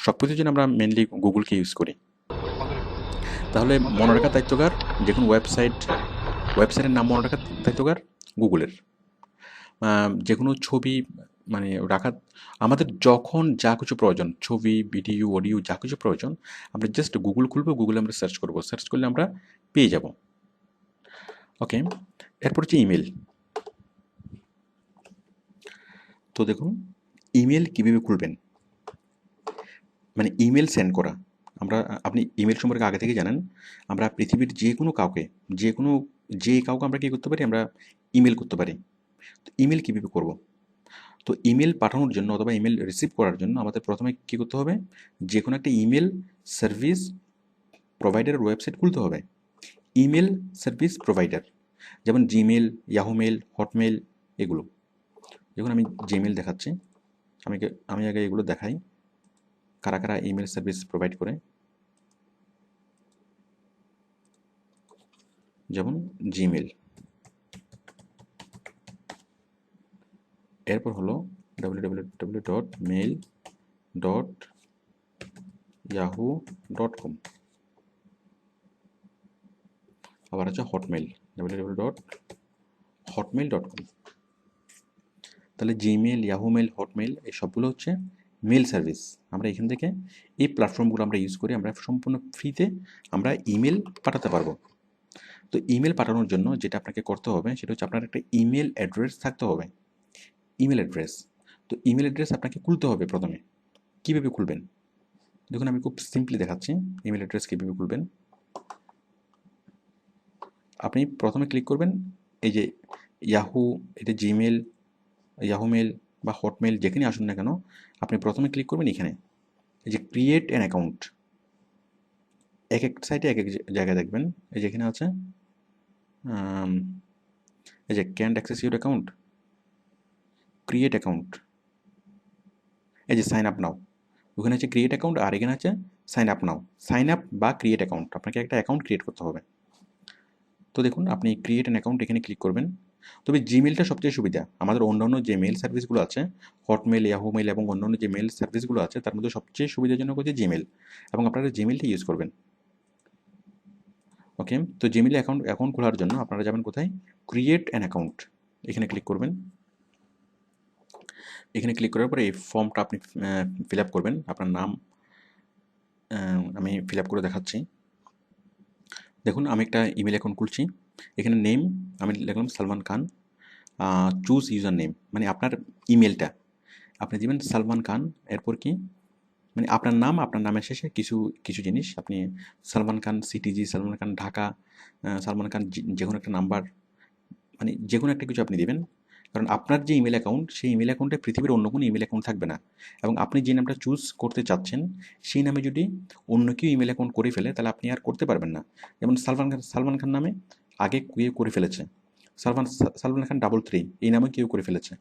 সব কিছুর জন্য আমরা মেনলি গুগলকে ইউজ করি। তাহলে মনে রাখার দায়িত্বকার, যে কোনো ওয়েবসাইটের নাম মনে রাখার দায়িত্বকার গুগলের। যে কোনো ছবি মানে রাখার, আমাদের যখন যা কিছু প্রয়োজন, ছবি, ভিডিও, অডিও যা কিছু প্রয়োজন, আমরা জাস্ট গুগল খুলবো, গুগলে আমরা সার্চ করবো, সার্চ করলে আমরা পেয়ে যাব। ওকে, এরপর হচ্ছে ইমেল। তো দেখুন ইমেল কীভাবে খুলবেন, মানে ইমেল সেন্ড করা। আপনি ইমেল সম্পর্কে আগে থেকে জানেন, আমরা পৃথিবীর যে কাউকে আমরা কী করতে পারি, আমরা ইমেল করতে পারি। তো ইমেল কীভাবে করব, তো ইমেল পাঠানোর জন্য অথবা ইমেল রিসিভ করার জন্য আমাদের প্রথমে কী করতে হবে, যে কোনো একটা ইমেল সার্ভিস প্রোভাইডারের ওয়েবসাইট খুলতে হবে। ইমেল সার্ভিস প্রোভাইডার, যেমন জিমেল, ইয়াহু মেল, হটমেল, এগুলো। যখন আমি জিমেল দেখাচ্ছি, আমি আগে এগুলো দেখাই কারা কারা ইমেল সার্ভিস প্রোভাইড করে। যেমন জিমেল, এরপর হলো www.mail.yahoo.com, আবার আছে হটমেল, www.hotmail.com। তাহলে জিমেল, ইয়াহু মেল, হটমেল এই সবগুলো হচ্ছে মেল সার্ভিস। আমরা এখান থেকে এই প্ল্যাটফর্মগুলো আমরা ইউজ করে আমরা সম্পূর্ণ ফ্রিতে আমরা ইমেল পাঠাতে পারবো। তো ইমেল পাঠানোর জন্য যেটা আপনাকে করতে হবে সেটা হচ্ছে আপনার একটা ইমেল অ্যাড্রেস থাকতে হবে। ইমেল অ্যাড্রেস, তো ইমেল অ্যাড্রেস আপনাকে খুলতে হবে প্রথমে। কীভাবে খুলবেন দেখুন, আমি খুব সিম্পলি দেখাচ্ছি ইমেল অ্যাড্রেস কীভাবে খুলবেন। আপনি প্রথমে ক্লিক করবেন এই যে ইয়াহু, এটা জিমেল, ইয়াহু মেল বা হটমেল যেখানে আসুন না কেন, আপনি প্রথমে ক্লিক করবেন এখানে, এই যে ক্রিয়েট অ্যান অ্যাকাউন্ট। এক এক সাইটে এক এক জায়গায় দেখবেন, এই যেখানে আছে এই যে can't access your account, create account, এই যে সাইন আপ নাও, ওখানে হচ্ছে ক্রিয়েট অ্যাকাউন্ট, আর এখানে আছে sign up now. Sign up বা ক্রিয়েট অ্যাকাউন্ট, আপনাকে একটা অ্যাকাউন্ট ক্রিয়েট করতে হবে। তো দেখুন আপনি ক্রিয়েট অ্যান অ্যাকাউন্ট এখানে ক্লিক করবেন। তবে জিমেলটা সবচেয়ে সুবিধা, আমাদের অন্যান্য যে মেল সার্ভিসগুলো আছে হটমেল, ইয়াহু মেল এবং অন্যান্য যে মেল সার্ভিসগুলো আছে তার মধ্যে সবচেয়ে সুবিধাজনক হচ্ছে জিমেল, এবং আপনারা জিমেলটা ইউজ করবেন। ওকে, তো জিমেল অ্যাকাউন্ট খোলার জন্য আপনারা যাবেন কোথায়, ক্রিয়েট অ্যান অ্যাকাউন্ট, এখানে ক্লিক করবেন। এখানে ক্লিক করার পরে এই ফর্মটা আপনি ফিল আপ করবেন। আপনার নাম আমি ফিল আপ করে দেখাচ্ছি। দেখুন আমি একটা ইমেল অ্যাকাউন্ট খুলছি। এখানে নেম আমি লিখলাম Salman Khan, choose user name, মানে আপনার ইমেলটা আপনি দিবেন সালমান খান, এরপর কি মানে আপনার নাম, আপনার নামের শেষে কিছু কিছু জিনিস আপনি সালমান খান সিটিজি, সালমান খান ঢাকা, সালমান খান যে কোনো একটা নাম্বার, মানে যে কোনো একটা কিছু আপনি দিবেন। কারণ আপনার যে ইমেল অ্যাকাউন্ট সেই ইমেল অ্যাকাউন্টে পৃথিবীর অন্য কোনো ইমেল অ্যাকাউন্ট থাকবে না, এবং আপনি যে নামটা চুজ করতে চাচ্ছেন সেই নামে যদি অন্য কেউ ইমেল অ্যাকাউন্ট করে ফেলে তাহলে আপনি আর করতে পারবেন না। যেমন সালমান খান নামে আগে কেউ করে ফেলেছে, সালমান খান 33 এই নামে কেউ করে ফেলেছে।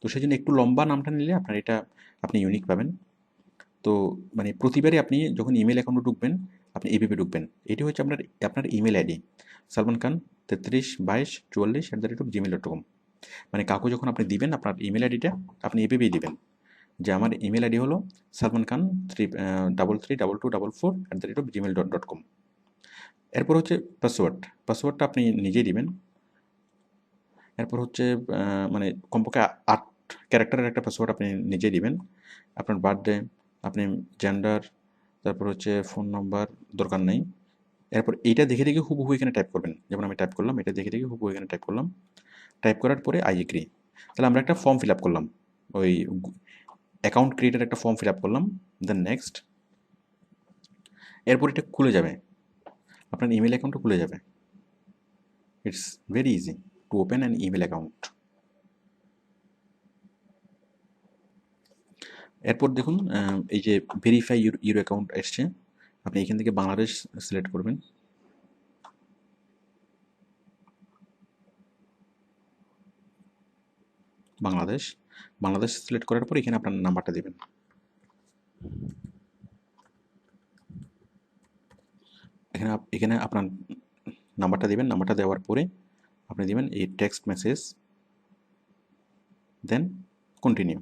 তো সেই জন্য একটু লম্বা নামটা নিলে আপনার এটা আপনি ইউনিক পাবেন। তো মানে প্রতিবারই আপনি যখন ইমেল অ্যাকাউন্টে ঢুকবেন আপনি এইভাবে ঢুকবেন। এটি হচ্ছে আপনার email ID, Salman Khan 332244@gmail.com। মানে কাউকে যখন আপনি দিবেন আপনার ইমেল আইডিটা আপনি এভাবেই দিবেন যে আমার ইমেল আইডি হলো সালমান খান 33222244@gmail.com। এরপর হচ্ছে পাসওয়ার্ডটা আপনি নিজেই দিবেন। এরপর হচ্ছে মানে কমপক্ষে 8 ক্যারেক্টারের একটা পাসওয়ার্ড আপনি নিজেই দিবেন। আপনার বার্থডে, আপনি জেন্ডার, তারপর হচ্ছে ফোন নাম্বার দরকার নেই। এরপর এইটা দেখে দেখে হুবহু এখানে টাইপ করবেন। যেমন আমি টাইপ করলাম, এটা দেখে দেখে হুবহু এখানে টাইপ করলাম। টাইপ করার পরে আই এগ্রি। তাহলে আমরা একটা ফর্ম ফিল আপ করলাম, ওই অ্যাকাউন্ট ক্রিয়েটের একটা ফর্ম ফিল আপ করলাম। দেন নেক্সট, এরপর এটা খুলে যাবে, আপনার ইমেল অ্যাকাউন্টও খুলে যাবে। It's very easy to open an email account. এরপর দেখুন এই যে ভেরিফাই ইউর অ্যাকাউন্ট এসছে, আপনি এখান থেকে বাংলাদেশ সিলেক্ট করবেন। বাংলাদেশ সিলেক্ট করার পর এখানে আপনার নাম্বারটা দেবেন। এখানে আপনার নাম্বারটা দেবেন। নাম্বারটা দেওয়ার পরে আপনি দেবেন এই text message, then continue.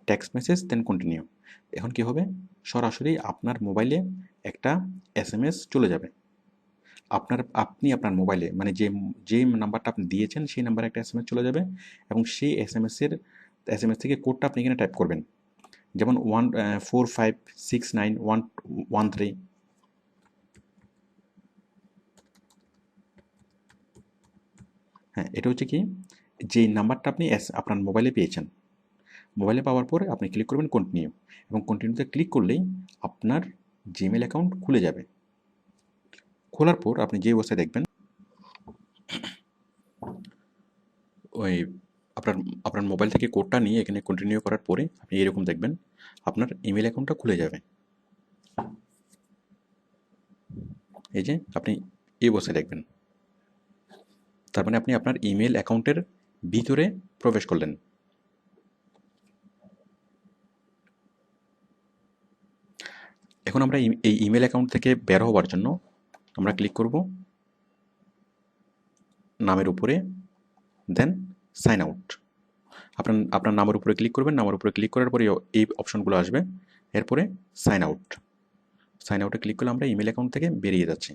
Text message then continue. এখন কি হবে, সরাসরি আপনার মোবাইলে একটা SMS চলে যাবে। আপনি আপনার মোবাইলে মানে যে নাম্বারটা আপনি দিয়েছেন সেই নাম্বারে একটা SMS চলে যাবে, এবং সেই SMS থেকে কোডটা আপনি এখানে টাইপ করবেন। যেমন 145691113। হ্যাঁ, এটা হচ্ছে কি, যেই নাম্বারটা আপনি আপনার মোবাইলে পেয়েছেন। মোবাইলে পাওয়ার পরে আপনি ক্লিক করবেন কন্টিনিউ, এবং কন্টিনিউতে ক্লিক করলেই আপনার জিমেল অ্যাকাউন্ট খুলে যাবে। খোলার পর আপনি যে অবস্থায় দেখবেন ওই আপনার আপনার মোবাইল থেকে কোডটা নিয়ে এখানে কন্টিনিউ করার পরে আপনি এরকম দেখবেন আপনার ইমেল অ্যাকাউন্টটা খুলে যাবে। এই যে আপনি এই অবস্থায় দেখবেন, তার মানে আপনি আপনার ইমেল অ্যাকাউন্টের ভিতরে প্রবেশ করলেন। এখন আমরা এই ইমেল অ্যাকাউন্ট থেকে বের হওয়ার জন্য আমরা ক্লিক করব নামের উপরে, দেন সাইন আউট। আপনার আপনার নামের উপরে ক্লিক করবেন, নামের উপরে ক্লিক করার পরে এই অপশনগুলো আসবে, এরপরে সাইন আউট। সাইন আউটে ক্লিক করলে আমরা ইমেল অ্যাকাউন্ট থেকে বেরিয়ে যাচ্ছি।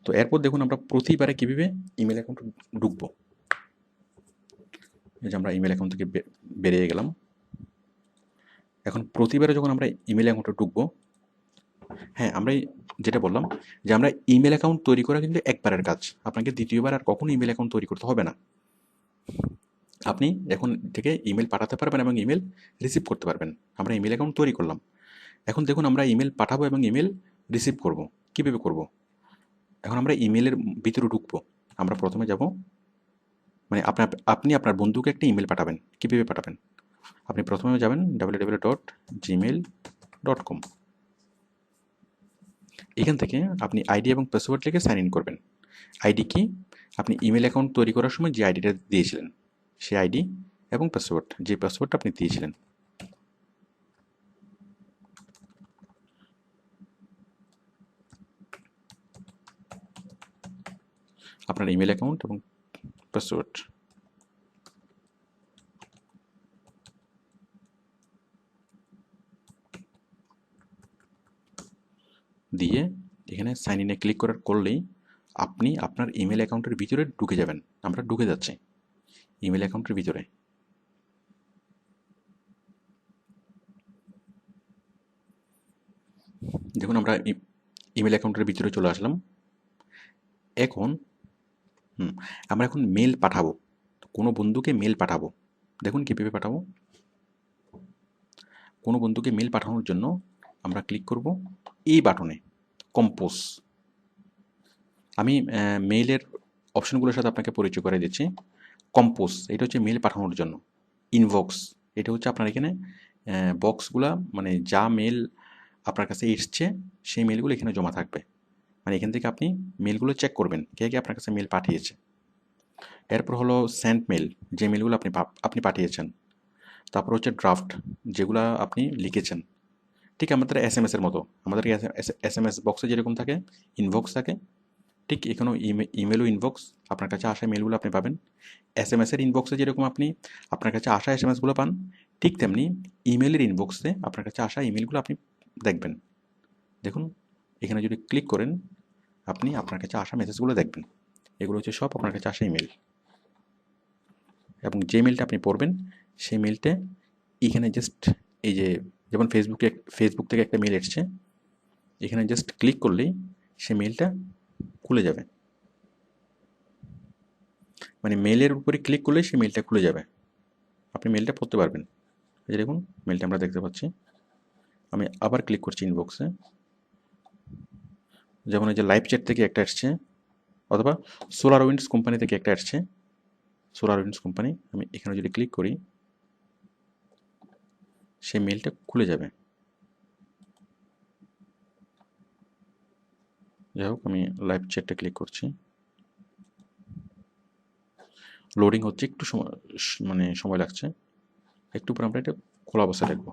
তো এরপর দেখুন আমরা প্রতিবারে কীভাবে ইমেল অ্যাকাউন্ট ঢুকবো। এই যে আমরা ইমেল অ্যাকাউন্ট থেকে বেরিয়ে গেলাম। এখন প্রতিবারে যখন আমরা ইমেল অ্যাকাউন্টে ঢুকবো, হ্যাঁ আমরা যেটা বললাম যে আমরা ইমেল অ্যাকাউন্ট তৈরি করা কিন্তু একবারের কাজ, আপনাকে দ্বিতীয়বার আর কখনো ইমেল অ্যাকাউন্ট তৈরি করতে হবে না। আপনি এখন থেকে ইমেল পাঠাতে পারবেন এবং ইমেল রিসিভ করতে পারবেন। আমরা ইমেল অ্যাকাউন্ট তৈরি করলাম, এখন দেখুন আমরা ইমেল পাঠাবো এবং ইমেল রিসিভ করব। কীভাবে করব? এখন আমরা ইমেলের ভিতরে ঢুকবো। আমরা প্রথমে যাব, মানে আপনি আপনার বন্ধুকে একটা ইমেল পাঠাবেন। কীভাবে পাঠাবেন? আপনি প্রথমে যাবেন www.gmail.com। এখান থেকে আপনি আইডি এবং পাসওয়ার্ড লিখে সাইন ইন করবেন। আইডি কি? আপনি ইমেল অ্যাকাউন্ট তৈরি করার সময় যে আইডিটা দিয়েছিলেন সেই আইডি এবং পাসওয়ার্ড, যে পাসওয়ার্ডটা আপনি দিয়েছিলেন। আপনার ইমেল অ্যাকাউন্ট এবং পাসওয়ার্ড দিয়ে এখানে সাইন ইনে ক্লিক করলেই আপনি আপনার ইমেল অ্যাকাউন্টের ভিতরে ঢুকে যাবেন। আমরা ঢুকে যাচ্ছি ইমেল অ্যাকাউন্টের ভিতরে। দেখুন আমরা ইমেল অ্যাকাউন্টের ভিতরে চলে আসলাম। এখন আমরা এখন মেল পাঠাবো, কোনো বন্ধুকে মেল পাঠাবো। দেখুন কীভাবে পাঠাবো। কোনো বন্ধুকে মেল পাঠানোর জন্য আমরা ক্লিক করব এই বাটনে, কম্পোজ। আমি মেইলের অপশনগুলোর সাথে আপনাকে পরিচয় করে দিচ্ছি। কম্পোজ এটা হচ্ছে মেল পাঠানোর জন্য। ইনবক্স এটা হচ্ছে আপনার এখানে বক্সগুলা, মানে যা মেল আপনার কাছে এসছে সেই মেলগুলো এখানে জমা থাকবে। মানে এখান থেকে আপনি মেলগুলো চেক করবেন কে কে আপনার কাছে মেল পাঠিয়েছে। এরপর হলো সেন্ট মেল, যে মেলগুলো আপনি পাঠিয়েছেন। তারপর হচ্ছে ড্রাফট, যেগুলো আপনি লিখেছেন। ঠিক আমাদের এসএমএসের মতো, আমাদের এসএমএস বক্সে যেরকম থাকে ইনবক্স থাকে, ঠিক এখানেও ইমেলও ইনবক্স। আপনার কাছে আসা মেলগুলো আপনি পাবেন। এসএমএসের ইনবক্সে যেরকম আপনি আপনার কাছে আসা এসএমএসগুলো পান, ঠিক তেমনি ইমেলের ইনবক্সে আপনার কাছে আসা ইমেলগুলো আপনি দেখবেন। দেখুন এখানে যদি ক্লিক করেন আপনি আপনার কাছে আসা মেসেজগুলো দেখবেন। এগুলো হচ্ছে সব আপনার কাছে আসা ইমেল। এবং যে মেলটা আপনি পড়বেন সেই মেলটা এখানে জাস্ট এই যে, যেমন ফেসবুক থেকে একটা মেল এসছে, এখানে জাস্ট ক্লিক করলেই সে মেলটা খুলে যাবে। মানে মেলের উপরে ক্লিক করলে সে মেলটা খুলে যাবে, আপনি মেলটা পড়তে পারবেন। এই যে দেখুন মেলটা আমরা দেখতে পাচ্ছি। আমি আবার ক্লিক করছি ইনবক্সে, যেমন এই যে লাইভ চ্যাট থেকে একটা আসছে, অথবা সোলারউইন্ডস কোম্পানি থেকে একটা আসছে। সোলারউইন্ডস কোম্পানি, আমি এখানে যদি ক্লিক করি সেই মেলটা খুলে যাবে। যাই হোক আমি লাইভ চ্যাটটা ক্লিক করছি, লোডিং হচ্ছে, একটু সময় লাগছে। একটু পর আমরা এটা খোলা অবস্থায় দেখব।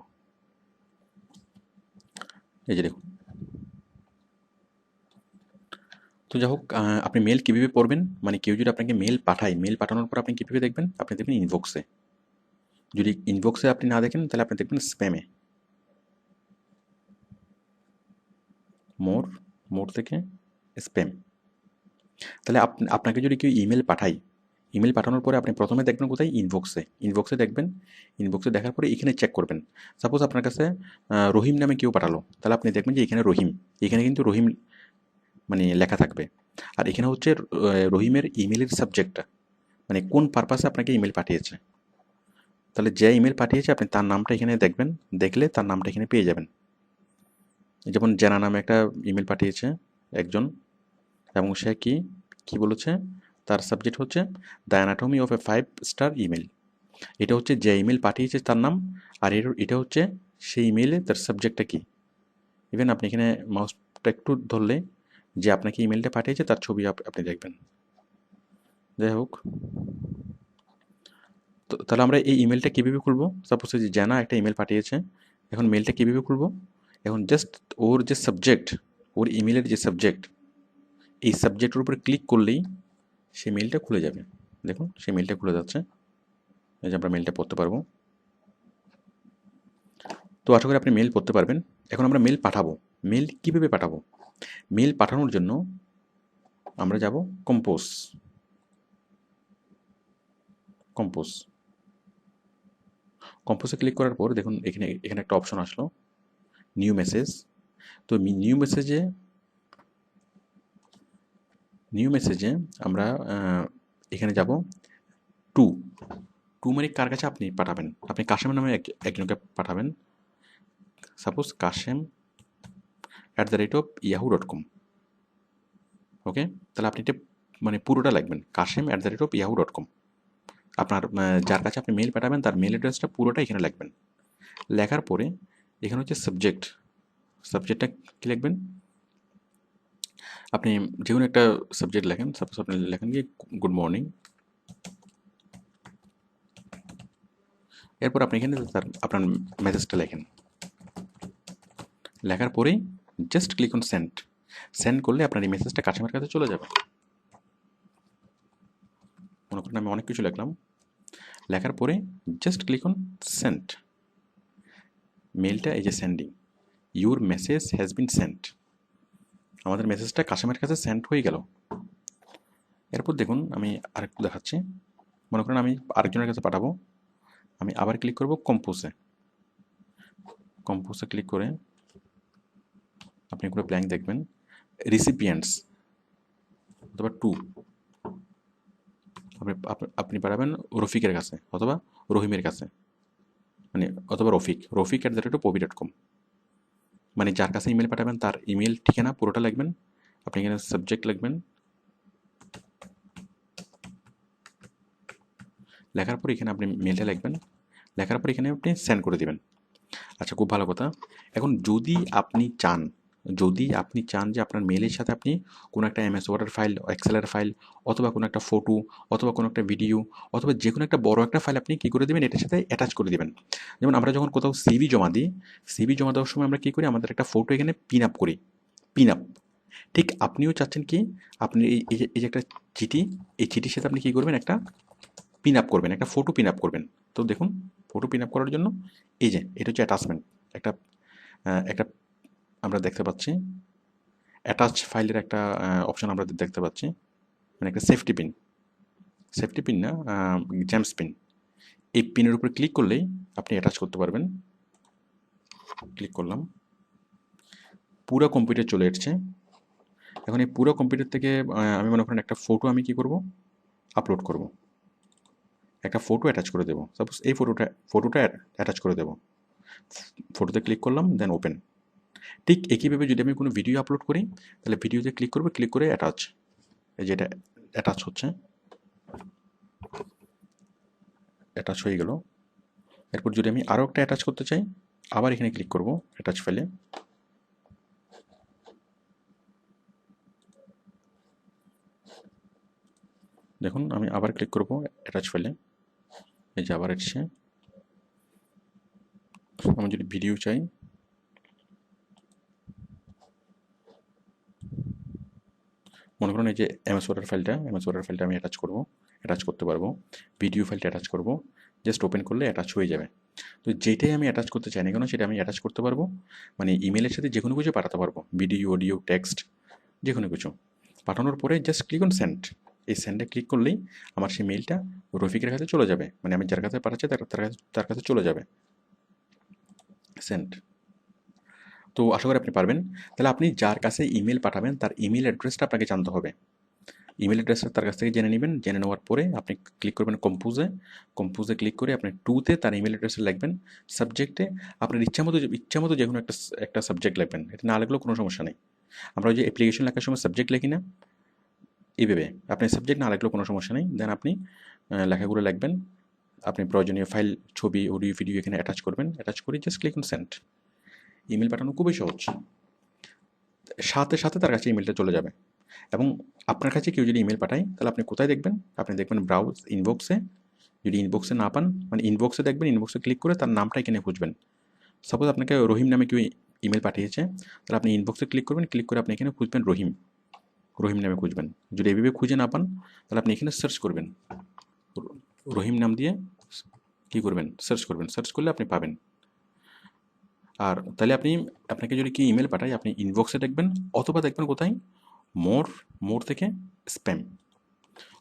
এই যে দেখুন। তো যাই হোক আপনি মেল কীভাবে পড়বেন, মানে কেউ যদি আপনাকে মেল পাঠায়, মেল পাঠানোর পর আপনি কীভাবে দেখবেন, আপনি দেখবেন ইনবক্সে। যদি ইনবক্সে আপনি না দেখেন তাহলে আপনি দেখবেন স্প্যামে। মোর থেকে স্প্যাম। তাহলে আপনাকে যদি কেউ ইমেল পাঠায়, ইমেল পাঠানোর পরে আপনি প্রথমে দেখবেন কোথায়, ইনবক্সে দেখবেন। ইনবক্সে দেখার পরে এখানে চেক করবেন। সাপোজ আপনার কাছে রহিম নামে কেউ পাঠালো, তাহলে আপনি দেখবেন যে এখানে রহিম, এখানে কিন্তু রহিম মানে লেখা থাকবে। আর এখানে হচ্ছে রহিমের ইমেলের সাবজেক্টটা, মানে কোন পারপাসে আপনাকে ইমেল পাঠিয়েছে। তাহলে যে ইমেল পাঠিয়েছে আপনি তার নামটা এখানে দেখবেন, দেখলে তার নামটা এখানে পেয়ে যাবেন। যেমন জেনা নামে একটা ইমেল পাঠিয়েছে একজন, এবং সে কি বলেছে, তার সাবজেক্ট হচ্ছে the anatomy of A 5 star email. এটা হচ্ছে যে ইমেল পাঠিয়েছে তার নাম, আর এটা হচ্ছে সেই ইমেলে তার সাবজেক্টটা কী। ইভেন আপনি এখানে মাউসটা একটু ধরলে যে আপনাকে ইমেলটা পাঠিয়েছে তার ছবি আপনি দেখবেন। যাই হোক, তো তাহলে আমরা এই ইমেলটা কীভাবে খুলবো? সাপোজ যে জানা একটা ইমেল পাঠিয়েছে, এখন মেলটা কীভাবে খুলবো? এখন জাস্ট ওর যে সাবজেক্ট, ওর ইমেলের যে সাবজেক্ট, এই সাবজেক্টের উপরে ক্লিক করলেই সেই মেলটা খুলে যাবে। দেখুন সেই মেলটা খুলে যাচ্ছে, এই যে আমরা মেলটা পড়তে পারবো। তো আশা করি আপনি মেল পড়তে পারবেন। এখন আমরা মেল পাঠাবো। মেল কীভাবে পাঠাবো? মেল পাঠানোর জন্য আমরা যাব কম্পোজ। কম্পোজ কম্পোজে ক্লিক করার পর দেখুন এখানে একটা অপশন আসলো, নিউ মেসেজ। তো নিউ মেসেজে আমরা এখানে যাব টু। টু মানে কার কাছে আপনি পাঠাবেন? আপনি কাশেমের নামে একজনকে পাঠাবেন। Suppose kashem@yahoo.com। ওকে, তাহলে আপনি এটা মানে পুরোটা লিখবেন, kashem@yahoo.com। আপনার যার কাছে আপনি মেল পাঠাবেন তার মেল অ্যাড্রেসটা পুরোটা এখানে লিখবেন। লেখার পরে এখানে হচ্ছে সাবজেক্টটা কী লিখবেন? আপনি যে কোনো একটা সাবজেক্ট লেখেন। সাপোজ আপনি লেখেন কি গুড মর্নিং। এরপর আপনি এখানে আপনার মেসেজটা লেখেন। লেখার পরেই just click on send. Send করলে আপনার এই মেসেজটা কাস্টমারের কাছে চলে যাবে। মনে করেন আমি অনেক কিছু লিখলাম, লেখার পরে জাস্ট ক্লিক অন সেন্ড। মেলটা এই যে sending, your message has been sent. আমাদের মেসেজটা কাস্টমারের কাছে সেন্ড হয়ে গেল। এরপর দেখুন আমি আরেকটু দেখাচ্ছি। মনে করেন আমি আরেকজনের কাছে পাঠাবো। আমি আবার ক্লিক করব কম্পোজে। কম্পোজে ক্লিক করে আপনি পুরো ব্ল্যাঙ্ক দেখবেন। রিসিপিয়েন্টস অথবা টু আপনি পাঠাবেন রফিকের কাছে অথবা রহিমের কাছে, মানে অথবা রফিক@pobi.com। মানে যার কাছে ইমেল পাঠাবেন তার ইমেল ঠিকানা পুরোটা লিখবেন। আপনি এখানে সাবজেক্ট লিখবেন। লেখার পর এখানে আপনি মেলটা লিখবেন। লেখার পর এখানে আপনি সেন্ড করে দেবেন। আচ্ছা, খুব ভালো কথা। এখন যদি আপনি চান যে আপনার মেলের সাথে আপনি কোনো একটা MS ওয়ার্ডের ফাইল, এক্সেলের ফাইল অথবা কোনো একটা ফটো অথবা কোনো একটা ভিডিও অথবা যে কোনো একটা বড় একটা ফাইল আপনি কী করে দেবেন, এটার সাথে অ্যাটাচ করে দেবেন। যেমন আমরা যখন কোথাও সিভি জমা দিই, সিভি জমা দেওয়ার সময় আমরা কী করি, আমাদের একটা ফটো এখানে পিন আপ করি। পিন আপ ঠিক আপনিও চাচ্ছেন কি, আপনি এই যে একটা চিঠি, এই চিঠির সাথে আপনি কী করবেন, একটা পিন আপ করবেন, একটা ফটো পিন আপ করবেন। তো দেখুন ফটো পিন আপ করার জন্য এই যে এটা হচ্ছে অ্যাটাচমেন্ট। একটা একটা আমরা দেখতে পাচ্ছি অ্যাটাচ ফাইলের একটা অপশন আমরা দেখতে পাচ্ছি, মানে একটা সেফটি পিন না, জেমস পিন। এই পিনের উপর ক্লিক করলেই আপনি অ্যাটাচ করতে পারবেন। ক্লিক করলাম, পুরো কম্পিউটার চলে এসছে। এখন এই পুরো কম্পিউটার থেকে আমি মনে করেন একটা ফটো আমি কী করব, আপলোড করব। একটা ফটো অ্যাটাচ করে দেবো। সাপোজ এই ফটোটা অ্যাটাচ করে দেবো। ফটোতে ক্লিক করলাম, দেন ওপেন। ঠিক একইভাবে যদি আমি কোনো ভিডিও আপলোড করি, তাহলে ভিডিওতে ক্লিক করবো, ক্লিক করে অ্যাটাচ। এই যেটা অ্যাটাচ হচ্ছে, অ্যাটাচ হয়ে গেল। এরপর যদি আমি আরও একটা অ্যাটাচ করতে চাই, আবার এখানে ক্লিক করব অ্যাটাচ ফাইলে। দেখুন আমি আবার ক্লিক করব অ্যাটাচ ফাইলে, এই যে আবার এসছে। আমি যদি ভিডিও চাই, মনে করুন এই যে MS ওয়ার্ডের ফাইলটা আমি অ্যাটাচ করতে পারবো। ভিডিও ফাইলটা অ্যাটাচ করব, জাস্ট ওপেন করলে অ্যাটাচ হয়ে যাবে। তো যেটাই আমি অ্যাটাচ করতে চাই না কেন সেটা আমি অ্যাটাচ করতে পারবো। মানে ইমেলের সাথে যে কোনো কিছু পাঠাতে পারবো, ভিডিও, অডিও, টেক্সট, যে কোনো কিছু পাঠানোর পরে জাস্ট ক্লিক অন সেন্ড। এই সেন্ডে ক্লিক করলেই আমার সেই মেইলটা রফিকের কাছে চলে যাবে, মানে আমি যার কাছে পাঠাচ্ছি তার কাছে চলে যাবে। সেন্ড। তো আশা করি আপনি পারবেন। তাহলে আপনি যার কাছে ইমেল পাঠাবেন তার ইমেল অ্যাড্রেসটা আপনাকে জানতে হবে। ইমেল অ্যাড্রেসটা তার কাছ থেকে জেনে নেবেন। জেনে নেওয়ার পরে আপনি ক্লিক করবেন কম্পোজে ক্লিক করে আপনি টুতে তার ইমেল অ্যাড্রেসটা লিখবেন। সাবজেক্টে আপনার ইচ্ছামতো যে কোনো একটা সাবজেক্ট লিখবেন। এটা না লিখলেও কোনো সমস্যা নেই। আমরা ওই যে অ্যাপ্লিকেশন লেখার সময় সাবজেক্ট লিখি না, এইভাবে আপনি সাবজেক্ট না লিখলেও কোনো সমস্যা নেই। দেন আপনি লেখাগুলো লিখবেন। আপনি প্রয়োজনীয় ফাইল, ছবি, অডিও, ভিডিও এখানে অ্যাটাচ করবেন। অ্যাটাচ করে just click on send. Email পাঠানো খুবই সহজ। সাথে সাথে তার কাছে ইমেলটা চলে যাবে। এবং আপনার কাছে কেউ যদি ইমেল পাঠায় তাহলে আপনি কোথায় দেখবেন? আপনি দেখবেন ব্রাউজ ইনবক্সে। যদি ইনবক্সে না পান, মানে ইনবক্সে দেখবেন, ইনবক্সে ক্লিক করে তার নামটা এখানে খুঁজবেন। সাপোজ আপনাকে রহিম নামে কেউ ইমেল পাঠিয়েছে, তাহলে আপনি ইনবক্সে ক্লিক করবেন, ক্লিক করে আপনি এখানে খুঁজবেন রহিম, রহিম নামে খুঁজবেন। যদি এভাবে খুঁজে না পান তাহলে আপনি এখানে সার্চ করবেন, রহিম নাম দিয়ে কী করবেন, সার্চ করবেন। সার্চ করলে আপনি পাবেন। আর তাহলে আপনাকে যদি কি ইমেল পাঠায় আপনি ইনবক্সে দেখবেন, অথবা দেখবেন কোথায়, মোর, মোর থেকে স্প্যাম,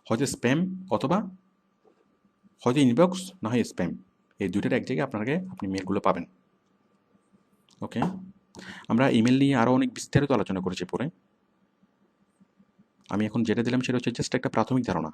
হয়তো স্প্যাম অথবা হয়তো ইনবক্স না হয় স্প্যাম, এই দুইটার এক জায়গায় আপনি মেলগুলো পাবেন। ওকে, আমরা ইমেল নিয়ে আরও অনেক বিস্তারিত আলোচনা করেছি পরে। আমি এখন যেটা দিলাম সেটা হচ্ছে জাস্ট একটা প্রাথমিক ধারণা